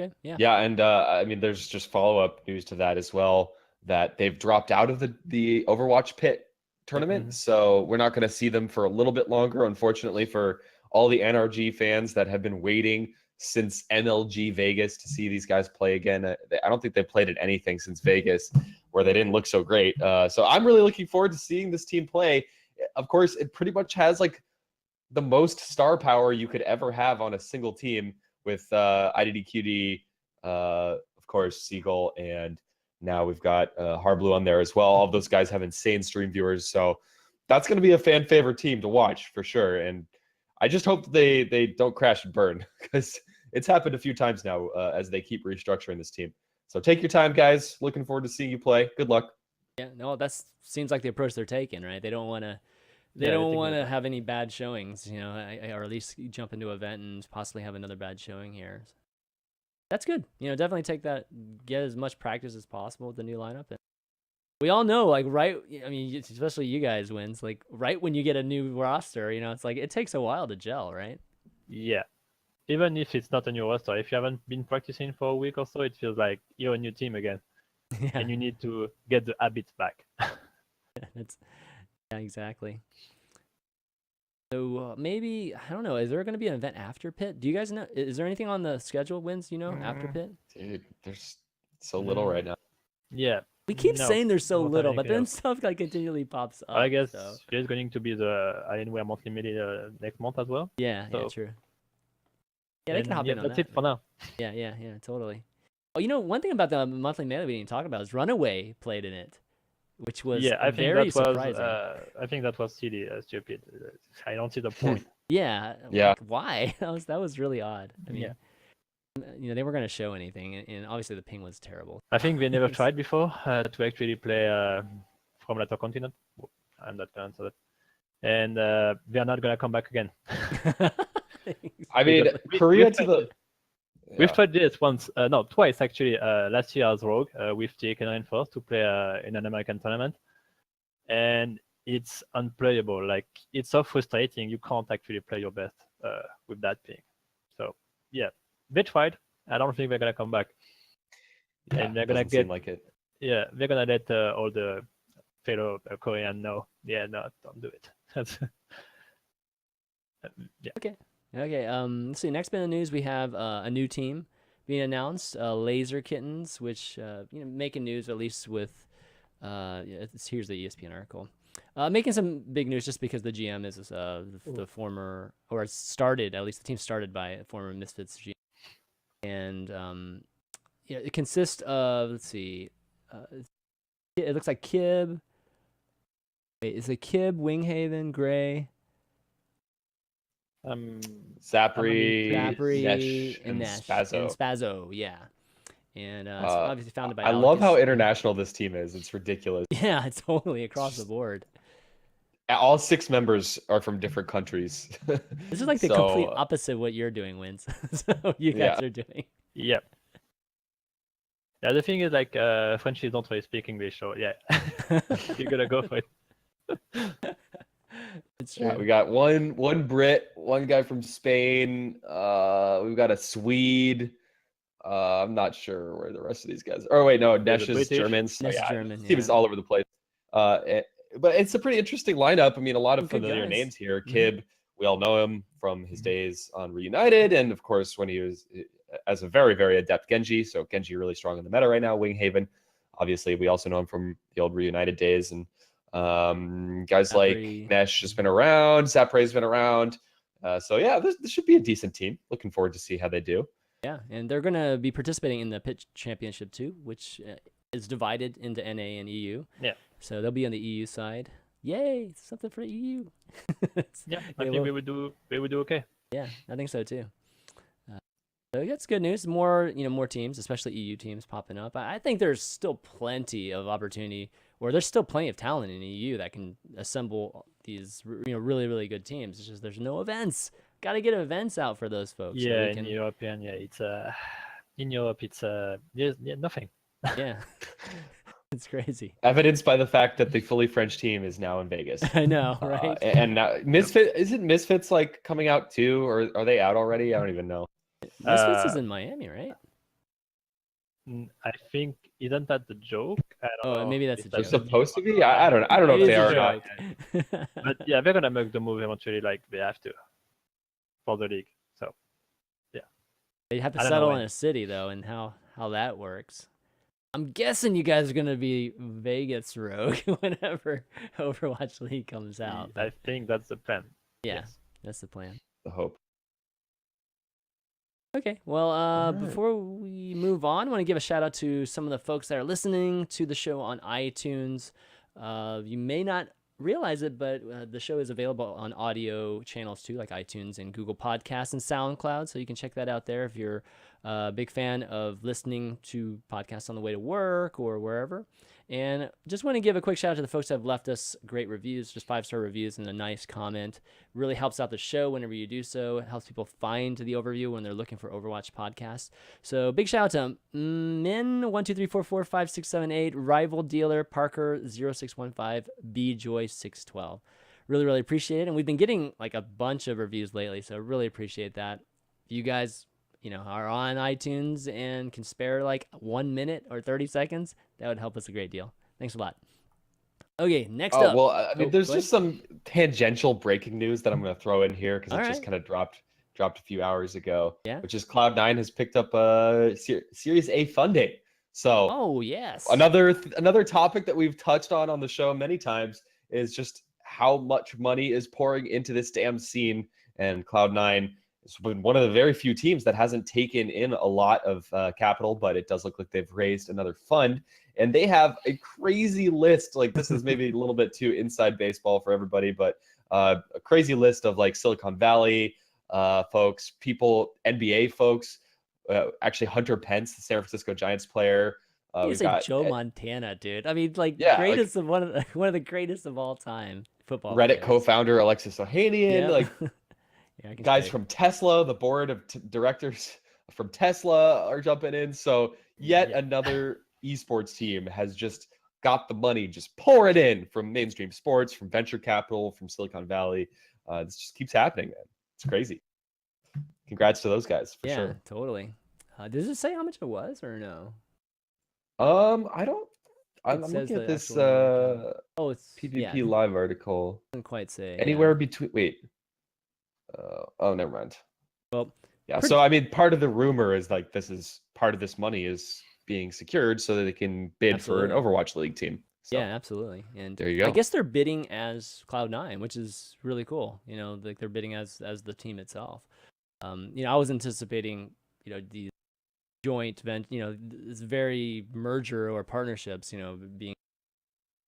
Okay, yeah. Yeah, and I mean, there's just follow-up news to that as well, that they've dropped out of the Overwatch pit tournament, Mhm. so we're not going to see them for a little bit longer, unfortunately, for all the NRG fans that have been waiting since MLG Vegas to see these guys play again. I don't think they played at anything since Vegas where they didn't look so great. So I'm really looking forward to seeing this team play. Of course, it pretty much has like the most star power you could ever have on a single team with IDDQD, of course, Seagull, and now we've got Harblue on there as well. All of those guys have insane stream viewers, so that's going to be a fan favorite team to watch for sure. And I just hope they don't crash and burn, because it's happened a few times now as they keep restructuring this team. So take your time, guys. Looking forward to seeing you play. Good luck. Yeah, no, that seems like the approach they're taking, right? They don't want to. They Yeah, don't they want to think have any bad showings, you know, or at least jump into an event and possibly have another bad showing here. That's good. You know, definitely take that, get as much practice as possible with the new lineup. And we all know, like, right, I mean, especially you guys, Winz, like, right when you get a new roster, you know, it's like, it takes a while to gel, right? Yeah. Even if it's not a new roster, if you haven't been practicing for a week or so, it feels like you're a new team again, Yeah, and you need to get the habits back. that's, yeah, exactly. So maybe, I don't know, is there going to be an event after Pit? Do you guys know? Is there anything on the schedule, Winz, you know, after Pit? Dude, there's so little right now. Yeah. We keep No, saying there's so don't have little, but anything then else. stuff like continually pops up. I guess so. there's going to be the Alienware monthly media next month as well. Yeah, yeah, So- true. Yeah, they can hop yeah, in on that's that. it for now. Yeah, yeah, yeah, totally. Oh, you know, one thing about the monthly melee we didn't talk about is Runaway played in it, which was Yeah, I think very that was surprising. I think that was silly, stupid. I don't see the point. Yeah, Yeah. like, why? That was really odd. I mean, Yeah. you know, they weren't going to show anything, and obviously the ping was terrible. I think they never tried before to actually play from Latter Continent. I'm not gonna answer that. And they are not gonna come back again. I mean, We- Korea we've to the. We've Yeah. tried this once, no, twice actually. Last year as Rogue with TK Reinforced to play in an American tournament, and it's unplayable. Like, it's so frustrating. You can't actually play your best with that ping. So yeah, they tried. I don't think they're gonna come back. Yeah, and they're gonna doesn't seem get like it. Yeah, they're gonna let all the fellow Korean know. Yeah, no, don't do it. That's yeah. Okay. Let's see. Next bit of news, we have a new team being announced, Laser Kittens, which you know, making news at least with. Here's the ESPN article. Making some big news just because the GM is the former, or it started, at least the team started by a former Misfits GM, and yeah, it consists of, let's see, it looks like Kib. Wait, is it Kib, Winghaven, Gray? Zapri, Zapri, Nesh, and Nesh, Spazzo. and Spazzo, yeah. And it's obviously founded by I love how Alakis. international this team is. It's ridiculous. Yeah, it's totally across the board. All 6 members are from different countries. This is like the So, complete opposite of what you're doing, Winz. So you guys Yeah. are doing. Yep. Yeah, the thing is, like, Frenchies don't really speak English, so yeah, you're gonna go for it. It's true. Yeah, we got one Brit, one guy from Spain. We've got a Swede. I'm not sure where the rest of these guys are. Oh wait, no, Nesh is British. German. So Nesh is yeah, German, this team is yeah. all over the place. But it's a pretty interesting lineup. I mean, a lot of Good familiar guys. names here. Mhm. Kib, we all know him from his days on Reunited, and of course when he was as a very, very adept Genji. So Genji really strong in the meta right now. Winghaven, obviously, we also know him from the old Reunited days, and guys like Zapri. Nesh has been around. Zapre's been around. So yeah, this should be a decent team. Looking forward to see how they do. Yeah, and they're gonna be participating in the Pitch Championship too, which is divided into NA and EU. Yeah. So they'll be on the EU side. Yay! Something for EU. Yeah, I They think will- we would do okay. Yeah, I think so too. So that's good news. More teams, especially EU teams, popping up. I think there's still plenty of opportunity, or there's still plenty of talent in EU that can assemble these really, really good teams. It's just there's no events. gotta get events out for those folks. so Yeah, we in can, European, yeah, it's in Europe, it's yeah, nothing. yeah, it's crazy. Evidenced by the fact that the fully French team is now in Vegas. I know, right? And now Misfit isn't Misfits like coming out too, or are they out already? I don't even know. Misfits is in Miami, right? I think isn't that the joke? I don't Oh, know maybe that's if a They're joke. supposed to be. I don't know if Maybe they it's are a or not. joke. But yeah, they're gonna make the move eventually, like they have to for the league. So You have to I don't know settle when. in a city though, and how that works. I'm guessing you guys are gonna be Vegas Rogue whenever Overwatch League comes out. I But think that's the plan. yeah, Yes. that's the plan. The hope. Okay, well, Alright. before we move on, I want to give a shout out to some of the folks that are listening to the show on iTunes. You may not realize it, but the show is available on audio channels too, like iTunes and Google Podcasts and SoundCloud. So you can check that out there if you're a big fan of listening to podcasts on the way to work or wherever. And just want to give a quick shout out to the folks that have left us great reviews, just 5-star reviews and a nice comment. Really helps out the show whenever you do so. It helps people find the overview when they're looking for Overwatch podcasts. So big shout out to Min123445678, Rival Dealer, Parker0615, BJoy612. Really, really appreciate it. And we've been getting like a bunch of reviews lately, so really appreciate that. If you guys, are on iTunes and can spare like 1 minute or 30 seconds, that would help us a great deal. Thanks a lot. Okay, next up. Well, I mean, there's go ahead. just some tangential breaking news that I'm going to throw in here because it All just right. kind of dropped a few hours ago. Yeah. Which is Cloud9 has picked up Series A funding. So Oh, yes. another topic that we've touched on the show many times is just how much money is pouring into this damn scene, and Cloud9 has been one of the very few teams that hasn't taken in a lot of capital, but it does look like they've raised another fund, and they have a crazy list. Like, this is maybe a little bit too inside baseball for everybody, but a crazy list of like Silicon Valley folks, people, NBA folks, actually Hunter Pence, the San Francisco Giants player. You We've say got Joe Montana, dude. I mean, like, Yeah, greatest of one of the greatest of all time football Reddit players. co-founder Alexis Ohanian, Yep. like Yeah, I can guys say. from Tesla, the board of directors from Tesla are jumping in. So yet another esports team has just got the money, just pour it in from mainstream sports, from venture capital, from Silicon Valley. This just keeps happening, man. It's crazy. Congrats to those guys for Yeah, sure. totally. Does it say how much it was or no? I don't. I'm says looking at the this actual Oh, it's PvP live article. doesn't quite say. Anywhere between. Wait. Oh, never mind. Well, Yeah. So I mean, part of the rumor is like part of this money is being secured so that they can bid for an Absolutely. Overwatch League team. So, yeah, absolutely. And there you go. I guess they're bidding as Cloud9, which is really cool. Like they're bidding as the team itself. I was anticipating, the joint this very merger or partnerships, being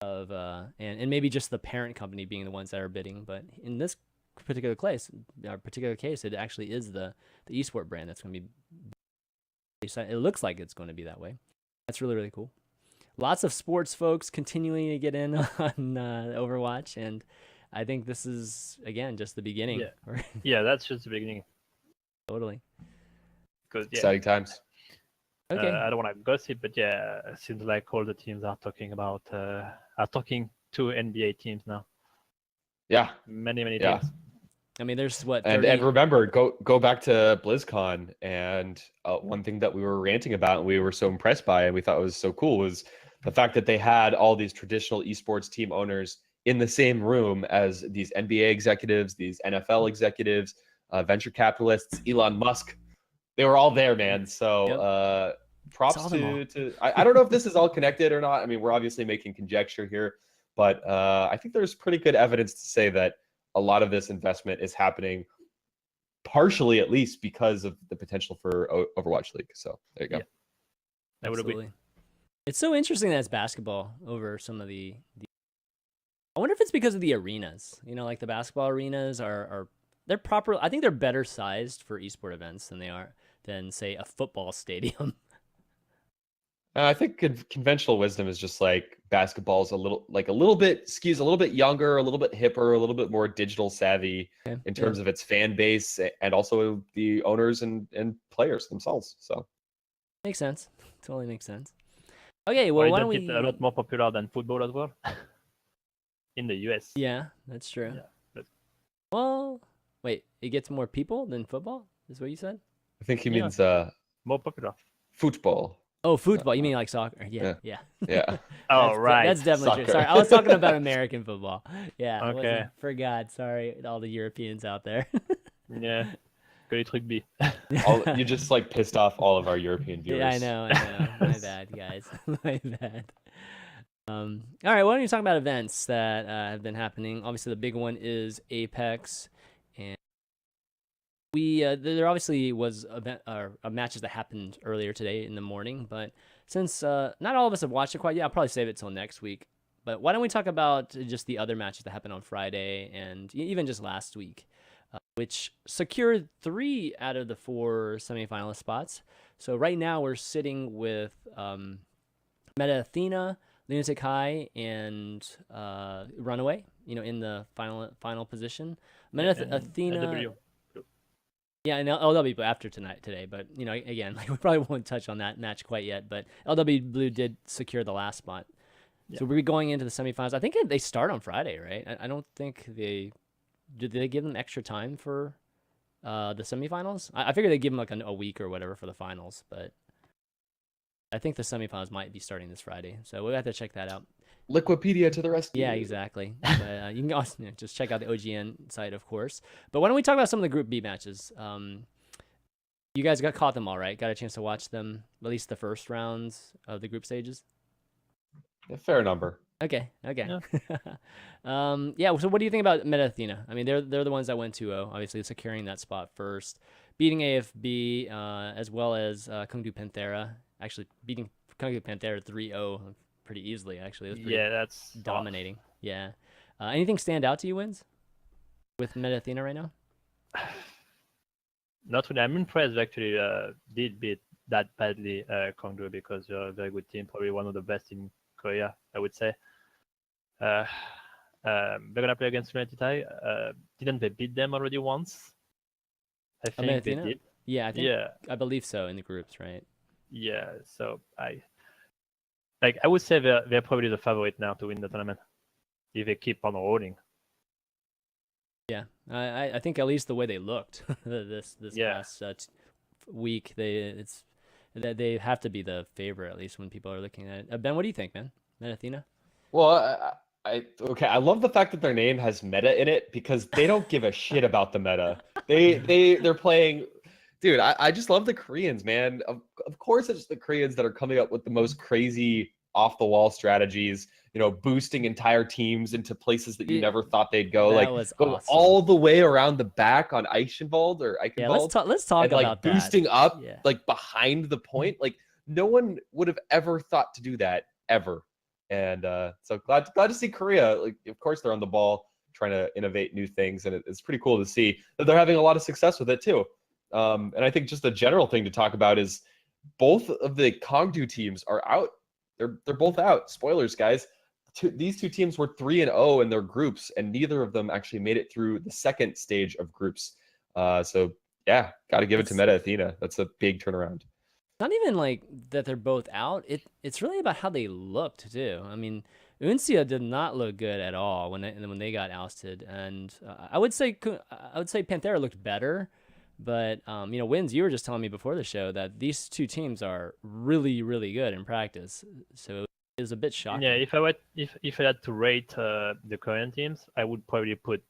of and maybe just the parent company being the ones that are bidding. But in this particular case, it actually is the esport brand that's going to be. It looks like it's going to be that way. That's really, really cool. Lots of sports folks continuing to get in on Overwatch, and I think this is again just the beginning. Yeah, yeah, that's just the beginning. Totally. Because Exciting times. Okay. I don't want to gossip, but yeah, it seems like all the teams are talking to NBA teams now. Yeah. Many Yeah. teams. I mean, there's what 30... 30... and remember, go back to BlizzCon, and one thing that we were ranting about and we were so impressed by and we thought was so cool was the fact that they had all these traditional esports team owners in the same room as these NBA executives, these NFL executives, venture capitalists, Elon Musk. They were all there, man. So props to I don't know if this is all connected or not. I mean, we're obviously making conjecture here, but I think there's pretty good evidence to say that a lot of this investment is happening partially, at least, because of the potential for Overwatch League. So there you go. Yeah. Absolutely. It's so interesting that it's basketball over some of the I wonder if it's because of the arenas. Like the basketball arenas they're proper. I think they're better sized for esport events than say a football stadium. I think conventional wisdom is just like basketball's a little bit skews a little bit younger, a little bit hipper, a little bit more digital savvy Okay, in terms of its fan base and also the owners and players themselves. So makes sense. Totally makes sense. Okay, Well, well, why don't isn't it a we? lot more popular than football as well in the US? Yeah, that's true. Yeah, but Well, wait, it gets more people than football? Is what you said? I think he Yeah. means more popular. football. Oh, football. You mean like soccer? Yeah, yeah. Yeah. Oh, right. That's definitely true. Soccer. Sorry, I was talking about American football. Yeah. Okay. Forgot. Sorry, all the Europeans out there. Yeah. Great rugby. You just like pissed off all of our European viewers. Yeah, I know. My bad, guys. My bad. All right. Why don't you talk about events that have been happening? Obviously, the big one is Apex, and there obviously was matches that happened earlier today in the morning, but since not all of us have watched it quite yet, I'll probably save it till next week. But why don't we talk about just the other matches that happened on Friday and even just last week, which secured 3 out of the 4 semifinalist spots. So right now we're sitting with Meta Athena, Lunatic High, and Runaway, in the final position. Meta Athena. LW. Yeah, and LW after today, but again, we probably won't touch on that match quite yet. But LW Blue did secure the last spot, so we're going into the semifinals. I think they start on Friday, right? I don't think did they give them extra time for the semifinals. I figured they'd give them like a week or whatever for the finals, but I think the semifinals might be starting this Friday, so we'll have to check that out. Liquipedia to the rescue. Yeah, exactly. But, you can also just check out the OGN site, of course. But why don't we talk about some of the Group B matches? You guys caught them all, right? Got a chance to watch them, at least the first rounds of the group stages? A fair number. Okay. Yeah. So what do you think about Meta Athena? I mean, they're the ones that went 2-0, obviously securing that spot first, beating AFB as well as Kungdu Panthera. Actually, beating Kungdu Panthera 3-0 pretty easily, actually. It was pretty that's dominating. Yeah. Anything stand out to you, Winz, with Meta Athena right now? Not really. I'm impressed actually. Did beat that badly Kongdo because they're a very good team, probably one of the best in Korea, I would say. They're gonna play against United Thai. Didn't they beat them already once? I think they did. Yeah, I believe so in the groups, right? Yeah. So I would say they're probably the favorite now to win the tournament if they keep on rolling. Yeah, I think at least the way they looked this past week, they have to be the favorite at least when people are looking at it. Ben, what do you think, man? Meta Athena? Well, I love the fact that their name has meta in it because they don't give a shit about the meta. They're playing. Dude, I just love the Koreans, man. Of course, it's the Koreans that are coming up with the most crazy off-the-wall strategies, boosting entire teams into places that you never thought they'd go. That was go awesome. all the way around the back on Eichenwald or Eichenwald. Yeah, let's talk and, about that. Boosting up, behind the point. No one would have ever thought to do that, ever. And so glad to see Korea. Of course, they're on the ball trying to innovate new things, and it's pretty cool to see that they're having a lot of success with it, too. And I think just the general thing to talk about is both of the Kongdu teams are out. They're both out. Spoilers, guys. These two teams were 3-0 in their groups, and neither of them actually made it through the second stage of groups. So yeah, got to give it to Meta Athena. That's a big turnaround. Not even like that they're both out. It's really about how they looked too. I mean, Uncia did not look good at all when they got ousted, and I would say Panthera looked better. But Winz, you were just telling me before the show that these two teams are really, really good in practice. So it was a bit shocking. Yeah, if I had to rate the Korean teams, I would probably put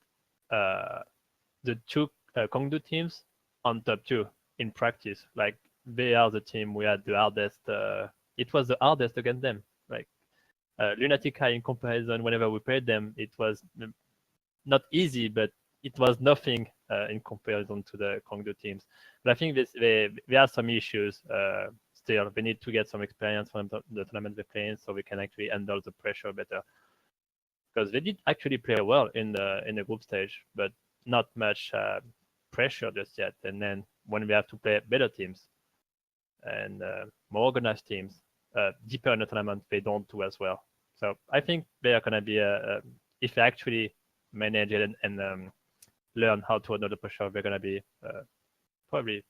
the two Kongdu teams on top 2 in practice. Like they are the team we had the hardest. It was the hardest against them. Like Lunatic High in comparison, whenever we played them, it was not easy, but it was nothing in comparison to the Kongdu teams. But I think they have some issues still. They need to get some experience from the tournament they're playing so we can actually handle the pressure better. Because they did actually play well in the group stage, but not much pressure just yet. And then when we have to play better teams and more organized teams, deeper in the tournament, they don't do as well. So I think they are gonna be if they actually manage it and learn how to handle the pressure, they're gonna be probably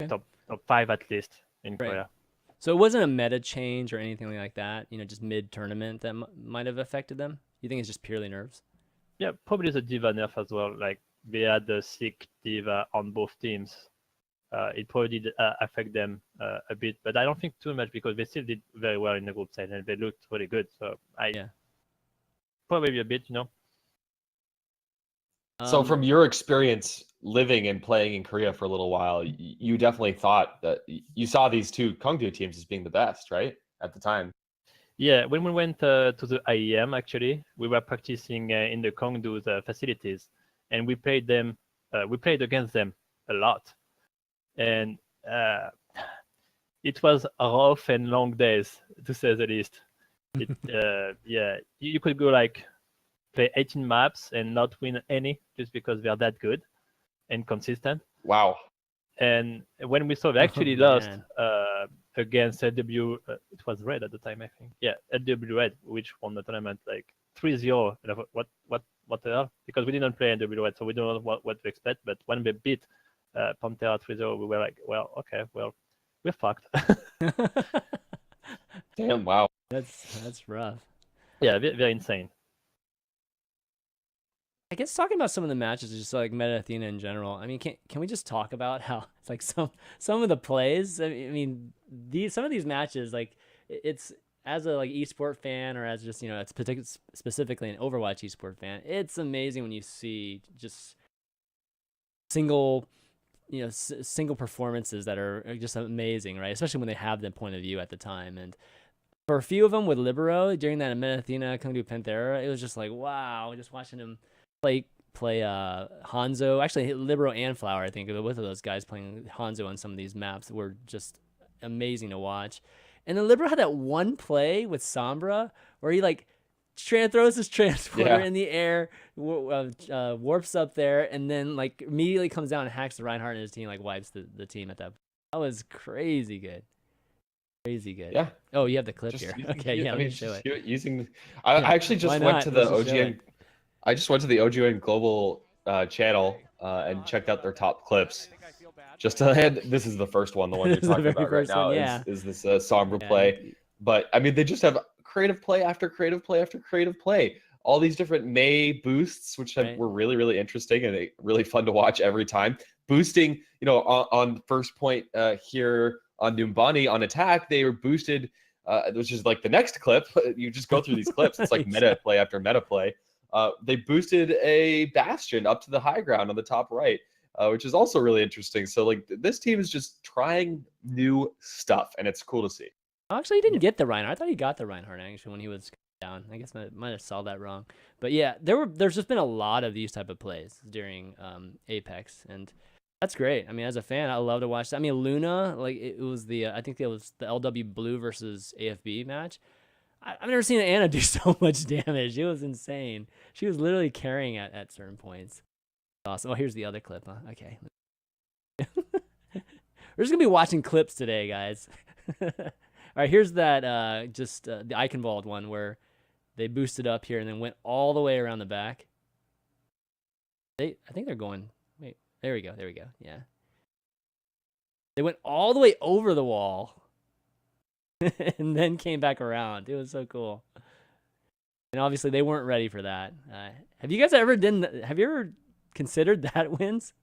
top 5 at least in Korea. So it wasn't a meta change or anything like that, just mid-tournament that might have affected them? You think it's just purely nerves? Yeah, probably the Diva nerf as well. Like, they had the sick Diva on both teams. It probably did affect them a bit, but I don't think too much because they still did very well in the group side and they looked really good. So probably a bit, So from your experience living and playing in Korea for a little while, you definitely thought that you saw these two Kongdu teams as being the best, right? At the time. Yeah, when we went to the IEM, actually, we were practicing in the Kongdu's facilities, and we played against them a lot. And it was rough and long days, to say the least. You could go like play 18 maps and not win any just because they are that good and consistent. Wow. And when we saw they actually lost against LW, it was Red at the time, I think. Yeah, LW Red, which won the tournament like 3-0. What the hell? Because we didn't play LW Red, so we don't know what to expect. But when we beat Pantera 3-0, we were like, well, okay, well, we're fucked. Damn, wow. That's rough. Yeah, they're insane. I guess talking about some of the matches, just like Meta Athena in general. I mean, can we just talk about how it's like some of the plays? I mean, some of these matches, like it's as a like esport fan or as just it's specifically an Overwatch esport fan. It's amazing when you see just single performances that are just amazing, right? Especially when they have the point of view at the time. And for a few of them with Libero during that Meta Athena Kongdu Panthera, it was just like wow, just watching him play Hanzo. Actually, Libero and Flower, I think, both of those guys playing Hanzo on some of these maps were just amazing to watch. And then Libero had that one play with Sombra where he like throws his transporter in the air, warps up there, and then like immediately comes down and hacks the Reinhardt and his team, like wipes the team at that point. That was crazy good. Crazy good. Yeah. Oh, you have the clip here. Okay, yeah, let me show it. I actually just went to the OGN. I just went to the OGN Global channel and checked out their top clips. This is the first one, the one you're talking about right now, is this Sombra play. But I mean, they just have creative play after creative play after creative play. All these different May boosts, which were really, really interesting and really fun to watch every time. Boosting, on first point here on Numbani on attack, they were boosted, which is like the next clip. You just go through these clips. It's like meta play after meta play. They boosted a Bastion up to the high ground on the top right, which is also really interesting. So like this team is just trying new stuff, and it's cool to see. Actually, he didn't get the Reinhardt. I thought he got the Reinhardt actually when he was down. I guess I might have saw that wrong. But yeah, there's just been a lot of these type of plays during Apex, and that's great. I mean, as a fan, I love to watch that. I mean, Luna, like it was I think it was the LW Blue versus AFB match. I've never seen Anna do so much damage. It was insane. She was literally carrying at certain points. Awesome. Oh, here's the other clip. Huh? Okay. We're just going to be watching clips today, guys. All right, here's that just the Eichenwald one where they boosted up here and then went all the way around the back. I think they're going... Wait, there we go. Yeah. They went all the way over the wall. And then came back around. It was so cool. And obviously they weren't ready for that. Have you ever considered that, Winz?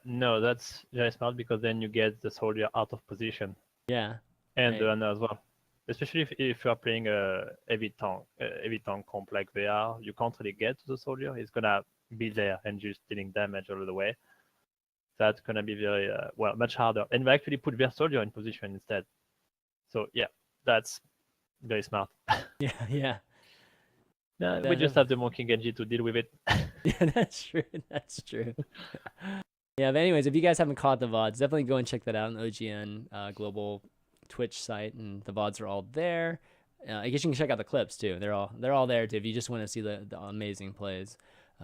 No, that's very smart because then you get the soldier out of position. Yeah. And the runner as well. Especially if you are playing a heavy tank comp like they are, you can't really get to the soldier. He's gonna be there and just dealing damage all the way. That's gonna be very much harder. And they actually put their soldier in position instead. So yeah, that's very smart. Yeah. No, we just have the Monkey Genji to deal with it. Yeah, that's true. Yeah, but anyways, if you guys haven't caught the VODs, definitely go and check that out on the OGN Global Twitch site, and the VODs are all there. I guess you can check out the clips too. They're all there too if you just want to see the amazing plays.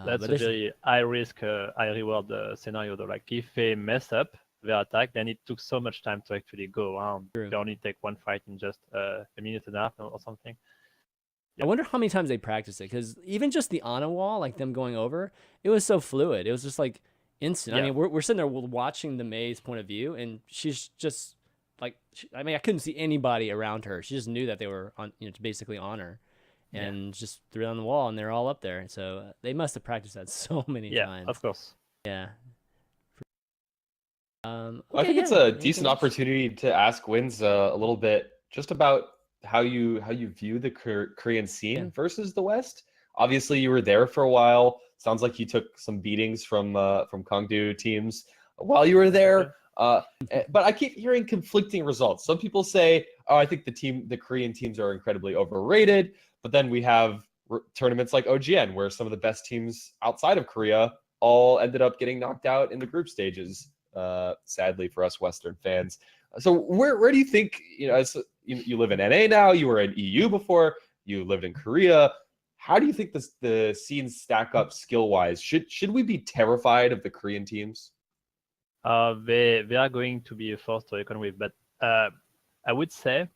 That's a very high risk, high reward scenario though. Like if they mess up, their attack, then it took so much time to actually go around. True. They only take one fight in just a minute and a half or something. I wonder how many times they practiced it, because even just the Ana wall, like them going over, it was so fluid. It was just like instant. I Yeah. mean, we're sitting there watching the May's point of view, and she's just like, I mean, I couldn't see anybody around her. She just knew that they were on, basically on her, and just threw it on the wall, and they're all up there. So they must have practiced that so many times. Yeah, of course. Yeah. I Okay, think it's yeah, a anything decent else? opportunity to ask Winz a little bit just about how you view the Korean scene Yeah. versus the West. Obviously, you were there for a while. Sounds like you took some beatings from Kongdu teams while you were there. But I keep hearing conflicting results. Some people say, "Oh, I think the Korean teams are incredibly overrated." But then we have tournaments like OGN, where some of the best teams outside of Korea all ended up getting knocked out in the group stages. Sadly for us Western fans. So where do you think, as you live in NA now, you were in EU before, you lived in Korea. How do you think the scenes stack up skill-wise? Should we be terrified of the Korean teams? They are going to be a force to reckon with, but I would say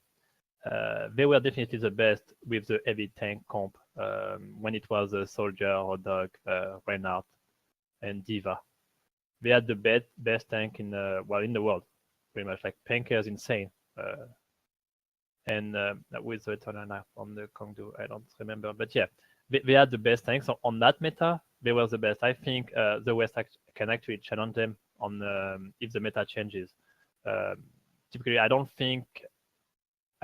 they were definitely the best with the heavy tank comp when it was a Soldier or Dog, Reinhardt, and Diva. They had the best tank in the world, pretty much. Like Panker is insane, and with the Eternal on the Kongdu, I don't remember, but yeah, they had the best tanks. So on that meta, they were the best. I think the West can actually challenge them on if the meta changes. Typically, I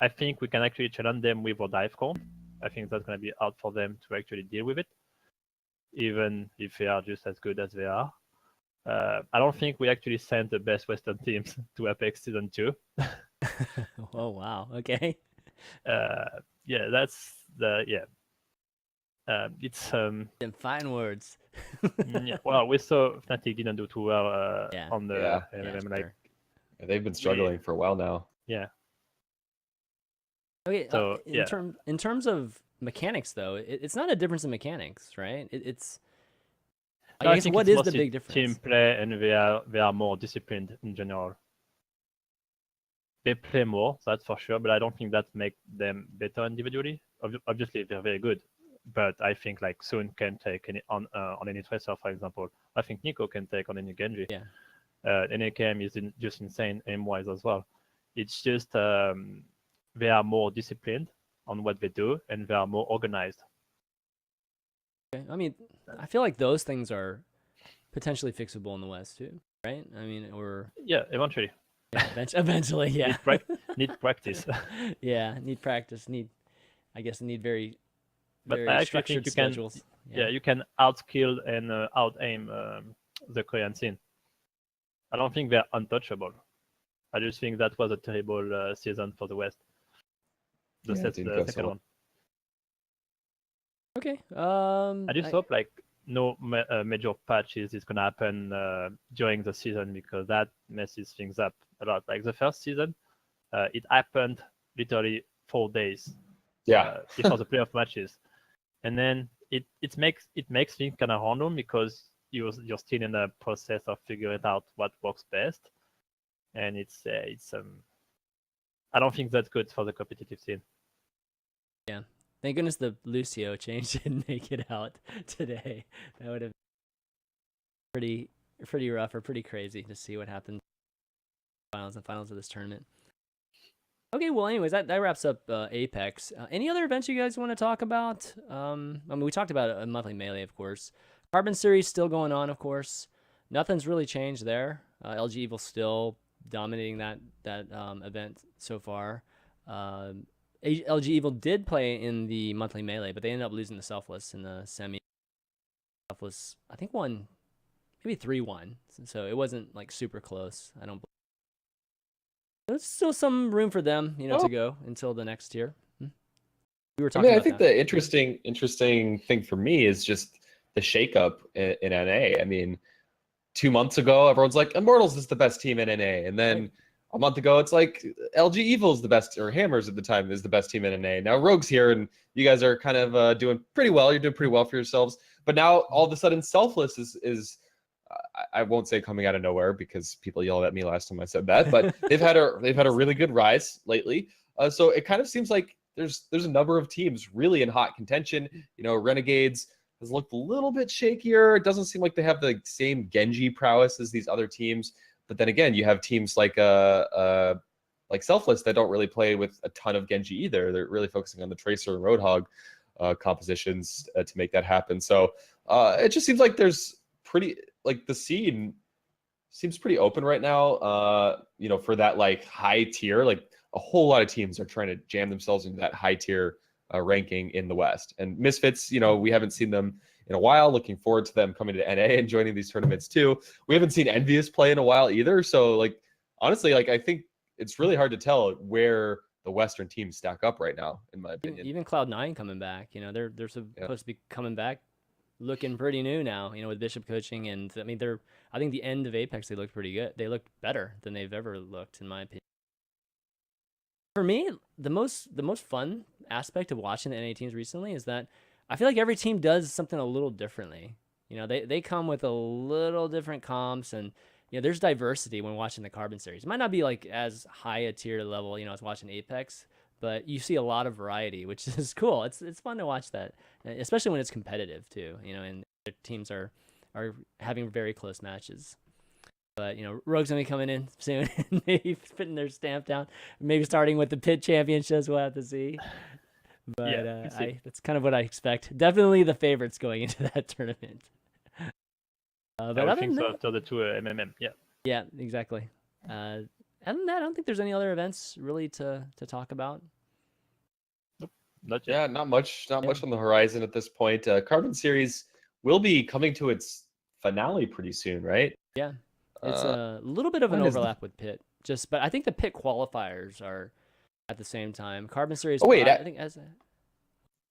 think we can actually challenge them with our dive comp. I think that's going to be hard for them to actually deal with it, even if they are just as good as they are. I don't think we actually sent the best Western teams to Apex Season 2. Oh, wow. Okay. Yeah, that's it's Them fine words. yeah, well, we saw Fnatic didn't do too well on the Yeah. LLM, sure. They've been struggling for a while now. yeah. Okay, So, yeah. in terms of mechanics, though, it's not a difference in mechanics, right? It's No, I guess think what it's is the mostly big difference? team play, and they are more disciplined in general. They play more, that's for sure, but I don't think that makes them better individually. Obviously, they're very good, but I think like Sun can take on any Tracer, for example. I think Nico can take on any Genji. Yeah. NAKM is just insane aim-wise as well. It's just they are more disciplined on what they do, and they are more organized. Okay. I mean, I feel like those things are potentially fixable in the West too, right? I mean, or Yeah, eventually. yeah, eventually, yeah. Need practice. Yeah, need practice. Need very, But very I actually structured think you can, schedules. yeah, you can outskill and out-aim the Korean scene. I don't think they're untouchable. I just think that was a terrible season for the West. The second one. Okay. I just hope like no major patches is gonna happen during the season, because that messes things up a lot. Like the first season, it happened literally 4 days. Yeah. Before the playoff matches, and then it makes things kind of random, because you're still in the process of figuring out what works best, and it's I don't think that's good for the competitive scene. Yeah. Thank goodness the Lucio change didn't make it out today. That would have been pretty rough or pretty crazy to see what happened in the finals of this tournament. Okay, well, anyways, that wraps up Apex. Any other events you guys want to talk about? I mean, we talked about a monthly melee, of course. Carbon Series still going on, of course. Nothing's really changed there. LG Evil still dominating that event so far. LG Evil did play in the monthly melee, but they ended up losing to Selfless in the semi. Selfless, I think, won maybe 3-1, so it wasn't like super close. I don't. There's still some room for them, to go until the next tier. We were talking. I think the interesting thing for me is just the shakeup in NA. I mean, 2 months ago, everyone's like, Immortals is the best team in NA, and then a month ago, it's like LG Evil's the best, or Hammers at the time is the best team in NA. Now Rogue's here, and you guys are kind of doing pretty well. You're doing pretty well for yourselves. But now all of a sudden, Selfless is I won't say coming out of nowhere because people yelled at me last time I said that, but they've had a really good rise lately. So it kind of seems like there's a number of teams really in hot contention. You know, Renegades has looked a little bit shakier. It doesn't seem like they have the same Genji prowess as these other teams. But then again, you have teams like Selfless that don't really play with a ton of Genji either. They're really focusing on the Tracer and Roadhog compositions to make that happen. So it just seems like there's the scene seems pretty open right now. You know, for that like high tier, like a whole lot of teams are trying to jam themselves into that high tier ranking in the West. And Misfits, you know, we haven't seen them in a while. Looking forward to them coming to NA and joining these tournaments too. We haven't seen Envious play in a while either. So like honestly, like I think it's really hard to tell where the Western teams stack up right now, in my opinion. Even Cloud9 coming back, you know, they're supposed to be coming back, looking pretty new now, you know, with Bishop coaching, and I mean I think the end of Apex they looked pretty good. They looked better than they've ever looked, in my opinion. For me, the most fun aspect of watching the NA teams recently is that I feel like every team does something a little differently. You know, they come with a little different comps, and you know, there's diversity when watching the Carbon series. It might not be like as high a tier level, you know, as watching Apex, but you see a lot of variety, which is cool. It's fun to watch that, especially when it's competitive too, you know, and the teams are having very close matches. But, you know, Rogue's going to be coming in soon, maybe putting their stamp down, maybe starting with the Pit Championships, we'll have to see. But yeah, that's kind of what I expect. Definitely the favorites going into that tournament. But I think so after the two MMM, yeah. Yeah, exactly. Other than that, I don't think there's any other events really to talk about. Nope, not yet. Yeah, not much on the horizon at this point. Carbon Series will be coming to its finale pretty soon, right? Yeah, it's a little bit of an overlap with Pit, but I think the Pit qualifiers are at the same time. Carbon Series. Oh wait, I think as.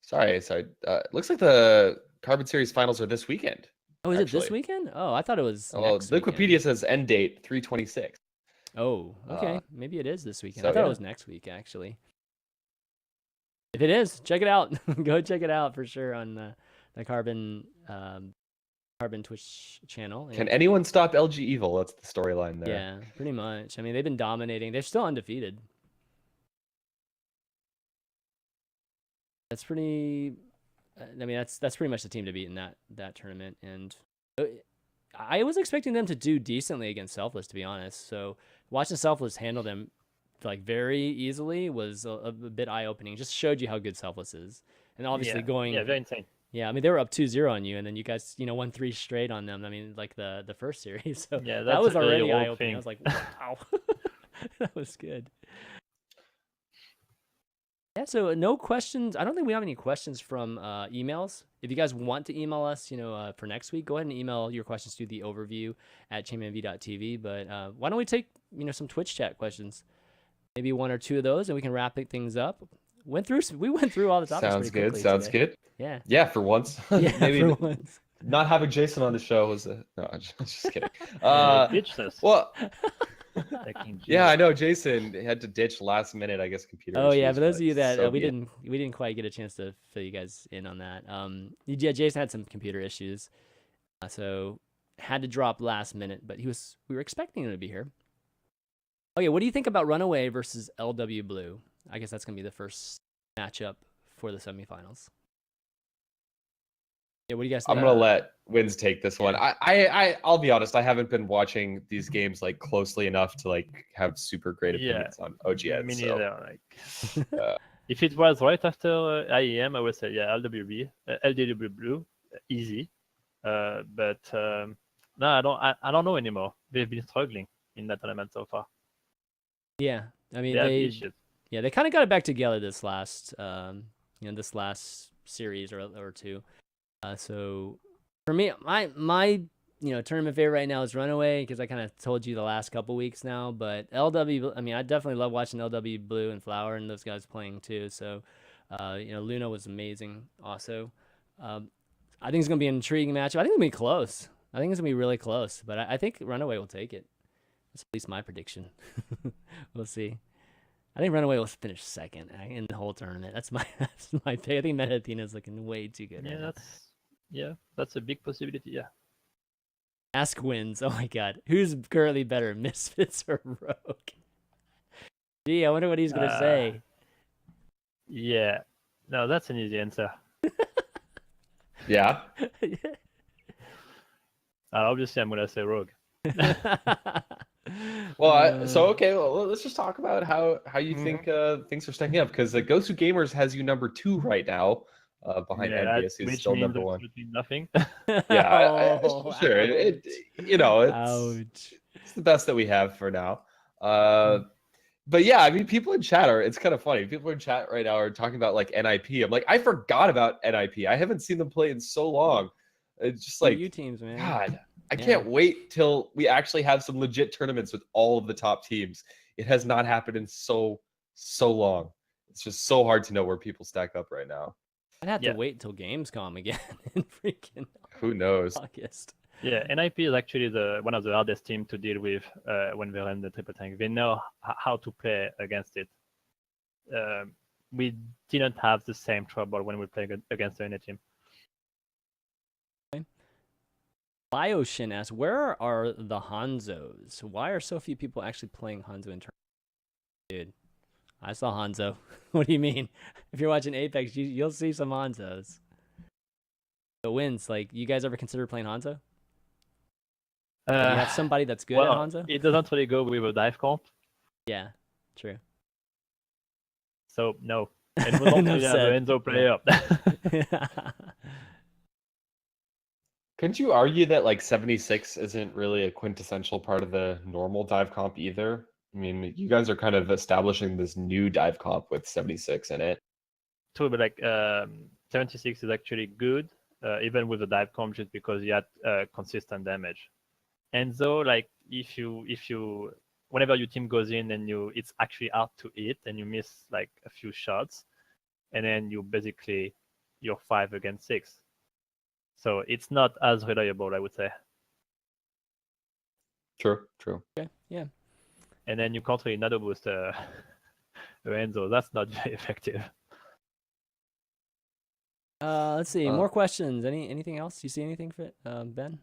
Sorry. Looks like the Carbon Series finals are this weekend. Oh, is it this weekend? Oh, I thought it was. Well, Wikipedia says end date 3/26. Oh, okay. Maybe it is this weekend. So, I thought it was next week, actually. If it is, check it out. Go check it out for sure on the Carbon Twitch channel. Can anyone stop LG Evil? That's the storyline there. Yeah, pretty much. I mean, they've been dominating. They're still undefeated. That's pretty. I mean, that's pretty much the team to beat in that tournament, and I was expecting them to do decently against Selfless, to be honest. So watching Selfless handle them like very easily was a bit eye-opening. Just showed you how good Selfless is, and obviously very insane. Yeah, I mean they were up 2-0 on you, and then you guys won 3 straight on them. I mean like the first series, so yeah, that was already eye-opening. I was like, wow, that was good. Yeah, so no questions. I don't think we have any questions from emails. If you guys want to email us, for next week, go ahead and email your questions to the overview at ChanManV.tv. But why don't we take, some Twitch chat questions? Maybe 1 or 2 of those, and we can wrap things up. We went through all the topics. Sounds good. Yeah. Yeah, for once. Yeah, maybe for once. Not having Jason on the show was no. I'm just kidding. Well. Yeah, I know Jason had to ditch last minute, I guess, computer issues. Yeah, for those of you that we didn't quite get a chance to fill you guys in on that. Yeah, Jason had some computer issues, so had to drop last minute, but we were expecting him to be here. Okay, what do you think about Runaway versus LW Blue? I guess that's gonna be the first matchup for the semifinals. Yeah, what do you guys think? I'm gonna let Winz take this one. I'll be honest, I haven't been watching these games like closely enough to like have super great opinions on OGN. Me neither. If it was right after IEM, I would say LW Blue, easy. But no, I don't know anymore. They've been struggling in that tournament so far. Yeah, I mean they kind of got it back together this last series or 2. So for me, my tournament favorite right now is Runaway, because I kind of told you the last couple weeks now. But LW, I mean, I definitely love watching LW Blue and Flower and those guys playing too. So Luna was amazing also. I think it's gonna be an intriguing matchup. I think it's gonna be close. I think it's gonna be really close. But I think Runaway will take it. That's at least my prediction. We'll see. I think Runaway will finish second in the whole tournament. That's my pick. I think Meta Athena is looking way too good. Yeah, that's a big possibility. Yeah. Ask Winz. Oh my god. Who's currently better, Misfits or Rogue? Gee, I wonder what he's gonna say. Yeah. No, that's an easy answer. Yeah. Obviously, I'm gonna say Rogue. Well, okay. Well, let's just talk about how you think things are stacking up, because Ghost of Gamers has you number 2 right now, behind Envious, who's which still means number 1. absolutely nothing. Yeah, sure. Ouch. It's the best that we have for now. But yeah, I mean, people in chat it's kind of funny. People in chat right now are talking about like NIP. I'm like, I forgot about NIP. I haven't seen them play in so long. It's just like, U teams, man. God, I can't wait till we actually have some legit tournaments with all of the top teams. It has not happened in so long. It's just so hard to know where people stack up right now. I'd have to wait until Gamescom again in freaking who knows August. Yeah, NIP is actually one of the hardest teams to deal with when they run the triple tank. They know how to play against it. We didn't have the same trouble when we played against the NA team. Bioshin asks, where are the Hanzos? Why are so few people actually playing Hanzo in tournament? Dude, I saw Hanzo. What do you mean? If you're watching Apex, you'll see some Hanzos. But Winz, like, you guys ever consider playing Hanzo? You have somebody that's good at Hanzo? It doesn't really go with a dive comp. Yeah, true. So, no. And we don't really have an Enzo player. Couldn't you argue that like 76 isn't really a quintessential part of the normal dive comp either? I mean, you guys are kind of establishing this new dive comp with 76 in it. True, but like 76 is actually good, even with the dive comp, just because you had consistent damage. Enzo, like if you whenever your team goes in and it's actually hard to hit and you miss like a few shots, and then you're 5 against 6. So it's not as reliable, I would say. True. Okay, yeah. And then you can't really nano boost Enzo. That's not very effective. Let's see. More questions. Anything else? You see anything, Ben?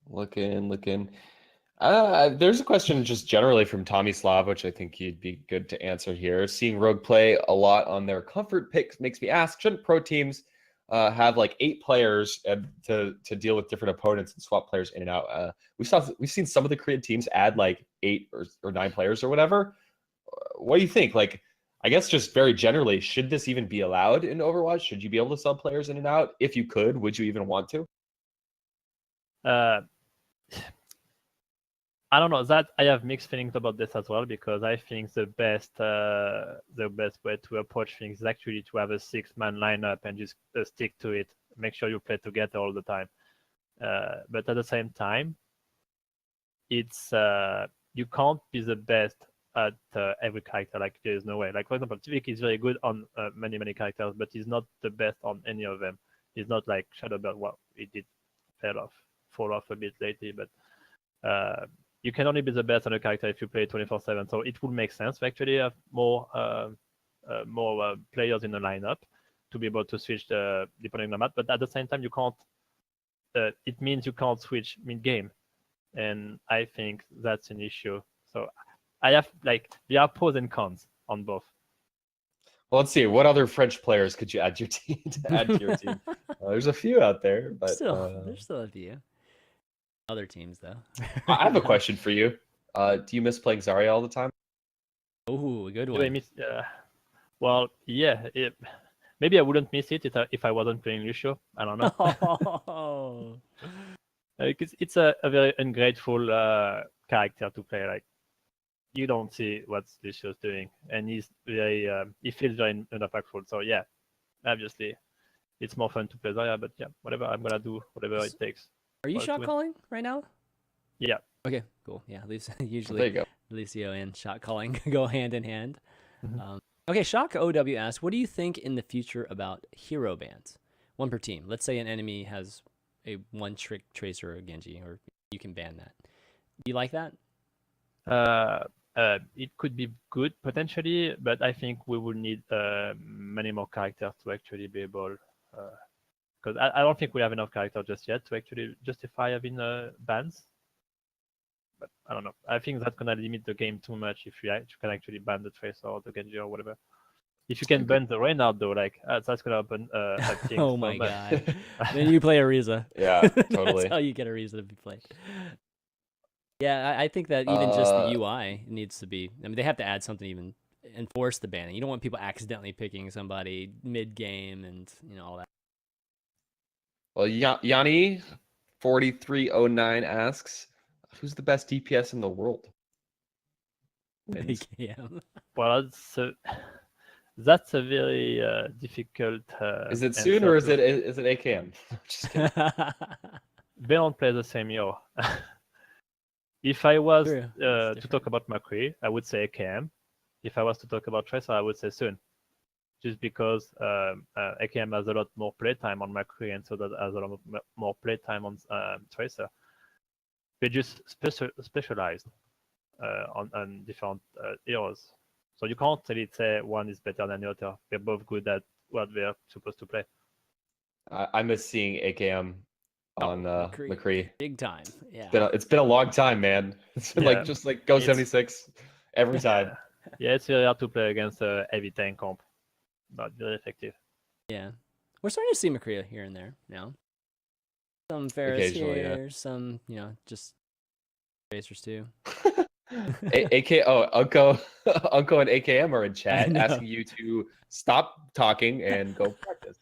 Looking. There's a question just generally from Tommy Slav, which I think you'd be good to answer here. Seeing Rogue play a lot on their comfort picks makes me ask, shouldn't pro teams have like 8 players to deal with different opponents and swap players in and out? We've seen some of the Korean teams add like 8 or 9 players or whatever. What do you think? Like, I guess just very generally, should this even be allowed in Overwatch? Should you be able to sub players in and out? If you could, would you even want to? I don't know. That I have mixed feelings about this as well, because I think the best way to approach things is actually to have a 6-man lineup and just stick to it. Make sure you play together all the time. But at the same time, it's you can't be the best at every character. Like, there is no way. Like, for example, Tvik is very good on many characters, but he's not the best on any of them. He's not like Shadowbird. Well, he did fall off a bit lately, but you can only be the best on a character if you play 24/7. So it would make sense to actually have more players in the lineup to be able to switch depending on the map. But at the same time, you can't. It means you can't switch mid-game, and I think that's an issue. So I have there are pros and cons on both. Well, let's see. What other French players could you add to your team? There's a few out there, but there's still a few. Other teams, though. I have a question for you. Do you miss playing Zarya all the time? Oh, a good one. Do I miss? Well, yeah. Maybe I wouldn't miss it if I wasn't playing Lucio. I don't know. It's a very ungrateful character to play. Like, you don't see what Lucio's doing, and he feels very unimpactful. So yeah, obviously, it's more fun to play Zarya. But yeah, whatever, I'm gonna do whatever it takes. Are you shot calling right now? Yeah. Okay, cool. Yeah, usually there you go. Lucio and shot calling go hand in hand. Mm-hmm. Okay, Shock OW asks, what do you think in the future about hero bans? 1 per team. Let's say an enemy has a 1-trick Tracer or Genji, or you can ban that. Do you like that? It could be good potentially, but I think we will need many more characters to actually be able because I don't think we have enough characters just yet to actually justify having bans. But I don't know. I think that's gonna limit the game too much if you can actually ban the Tracer or the Genji or whatever. If you can ban the Reinhardt though, like that's gonna open up things. Oh my god! Then you play Ariza. Yeah, totally. That's how you get Ariza to be played. Yeah, I think that even just the UI needs to be. I mean, they have to add something, even enforce the banning. You don't want people accidentally picking somebody mid game and all that. Well, Yanni 4309 asks, who's the best DPS in the world? Winz. Yeah. Well, that's a very difficult. Is it soon or is it AKM? Just kidding. They don't play the same hero. If I was True. to talk about McCree, I would say AKM. If I was to talk about Tracer, I would say Soon. Just because AKM has a lot more playtime on McCree, and so that has a lot more playtime on Tracer. They just specialized on different heroes. So you can't really say one is better than the other. They're both good at what they're supposed to play. I miss seeing AKM on McCree. Big time. Yeah. It's been a long time, man. It's been just like Go 76 every time. Yeah, it's really hard to play against a heavy tank comp. Not very effective. Yeah. We're starting to see McCree here and there now. Some Ferris here, some, just Racers too. Unko and AKM are in chat asking you to stop talking and go practice.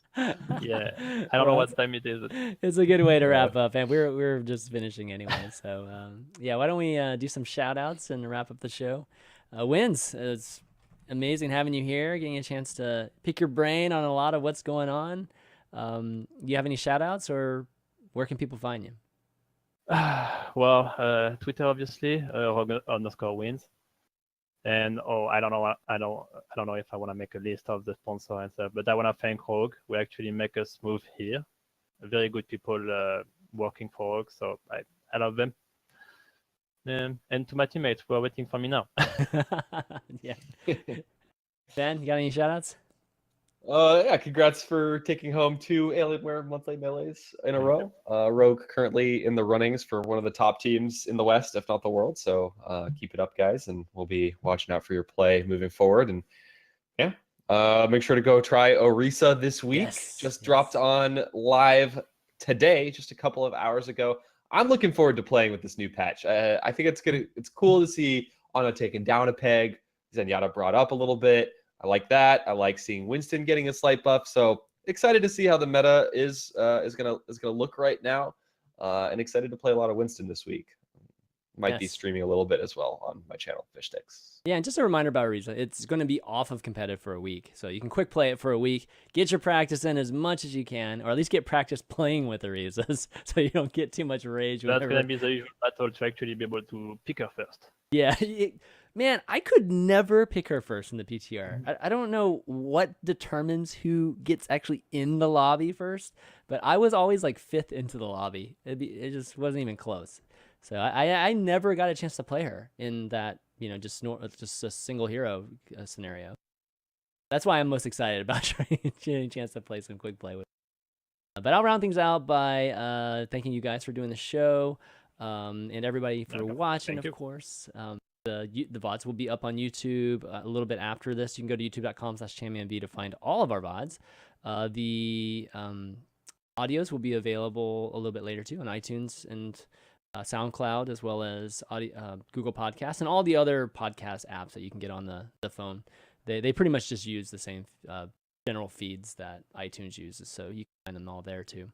Yeah, I don't know what time it is. It's a good way to wrap up, and we're just finishing anyway. So why don't we do some shout outs and wrap up the show? Winz, it's amazing having you here, getting a chance to pick your brain on a lot of what's going on. You have any shout outs, or where can people find you? Well, Twitter obviously, Rogue_Winz, and I don't know if I want to make a list of the sponsor and stuff, but I want to thank Rogue. We actually make us move here. Very good people working for Rogue, so I love them. And to my teammates who are waiting for me now. Yeah. Ben, you got any shout outs? Yeah, congrats for taking home 2 Alienware monthly melees in a row. Rogue currently in the runnings for one of the top teams in the West, if not the world. So keep it up, guys, and we'll be watching out for your play moving forward. And make sure to go try Orisa this week. Yes. Dropped on live today, just a couple of hours ago. I'm looking forward to playing with this new patch. I think it's cool to see Ana taken down a peg, Zenyatta brought up a little bit. I like that. I like seeing Winston getting a slight buff. So excited to see how the meta is gonna look right now, and excited to play a lot of Winston this week. Might be streaming a little bit as well on my channel, Fishstix. Yeah, and just a reminder about Ariza. It's going to be off of competitive for a week, so you can quick play it for a week, get your practice in as much as you can, or at least get practice playing with Arizas, so you don't get too much rage. That's going to be the usual battle to actually be able to pick her first. Yeah, man, I could never pick her first in the PTR. I don't know what determines who gets actually in the lobby first, but I was always like 5th into the lobby. It just wasn't even close. So I never got a chance to play her in that, just a single hero scenario. That's why I'm most excited about getting a chance to play some quick play with her. But I'll round things out by thanking you guys for doing the show, and everybody for watching, of course. The VODs will be up on YouTube a little bit after this. You can go to youtube.com/ChanManV to find all of our VODs. The audios will be available a little bit later too on iTunes and SoundCloud, as well as Google Podcasts and all the other podcast apps that you can get on the phone. They pretty much just use the same general feeds that iTunes uses, so you can find them all there too.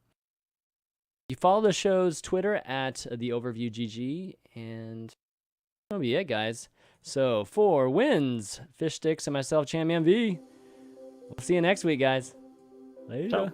You follow the show's Twitter at the OverView GG, and that'll be it, guys. So for Winz, Fishstix, and myself, ChanManV, we'll see you next week, guys. Later. Ciao.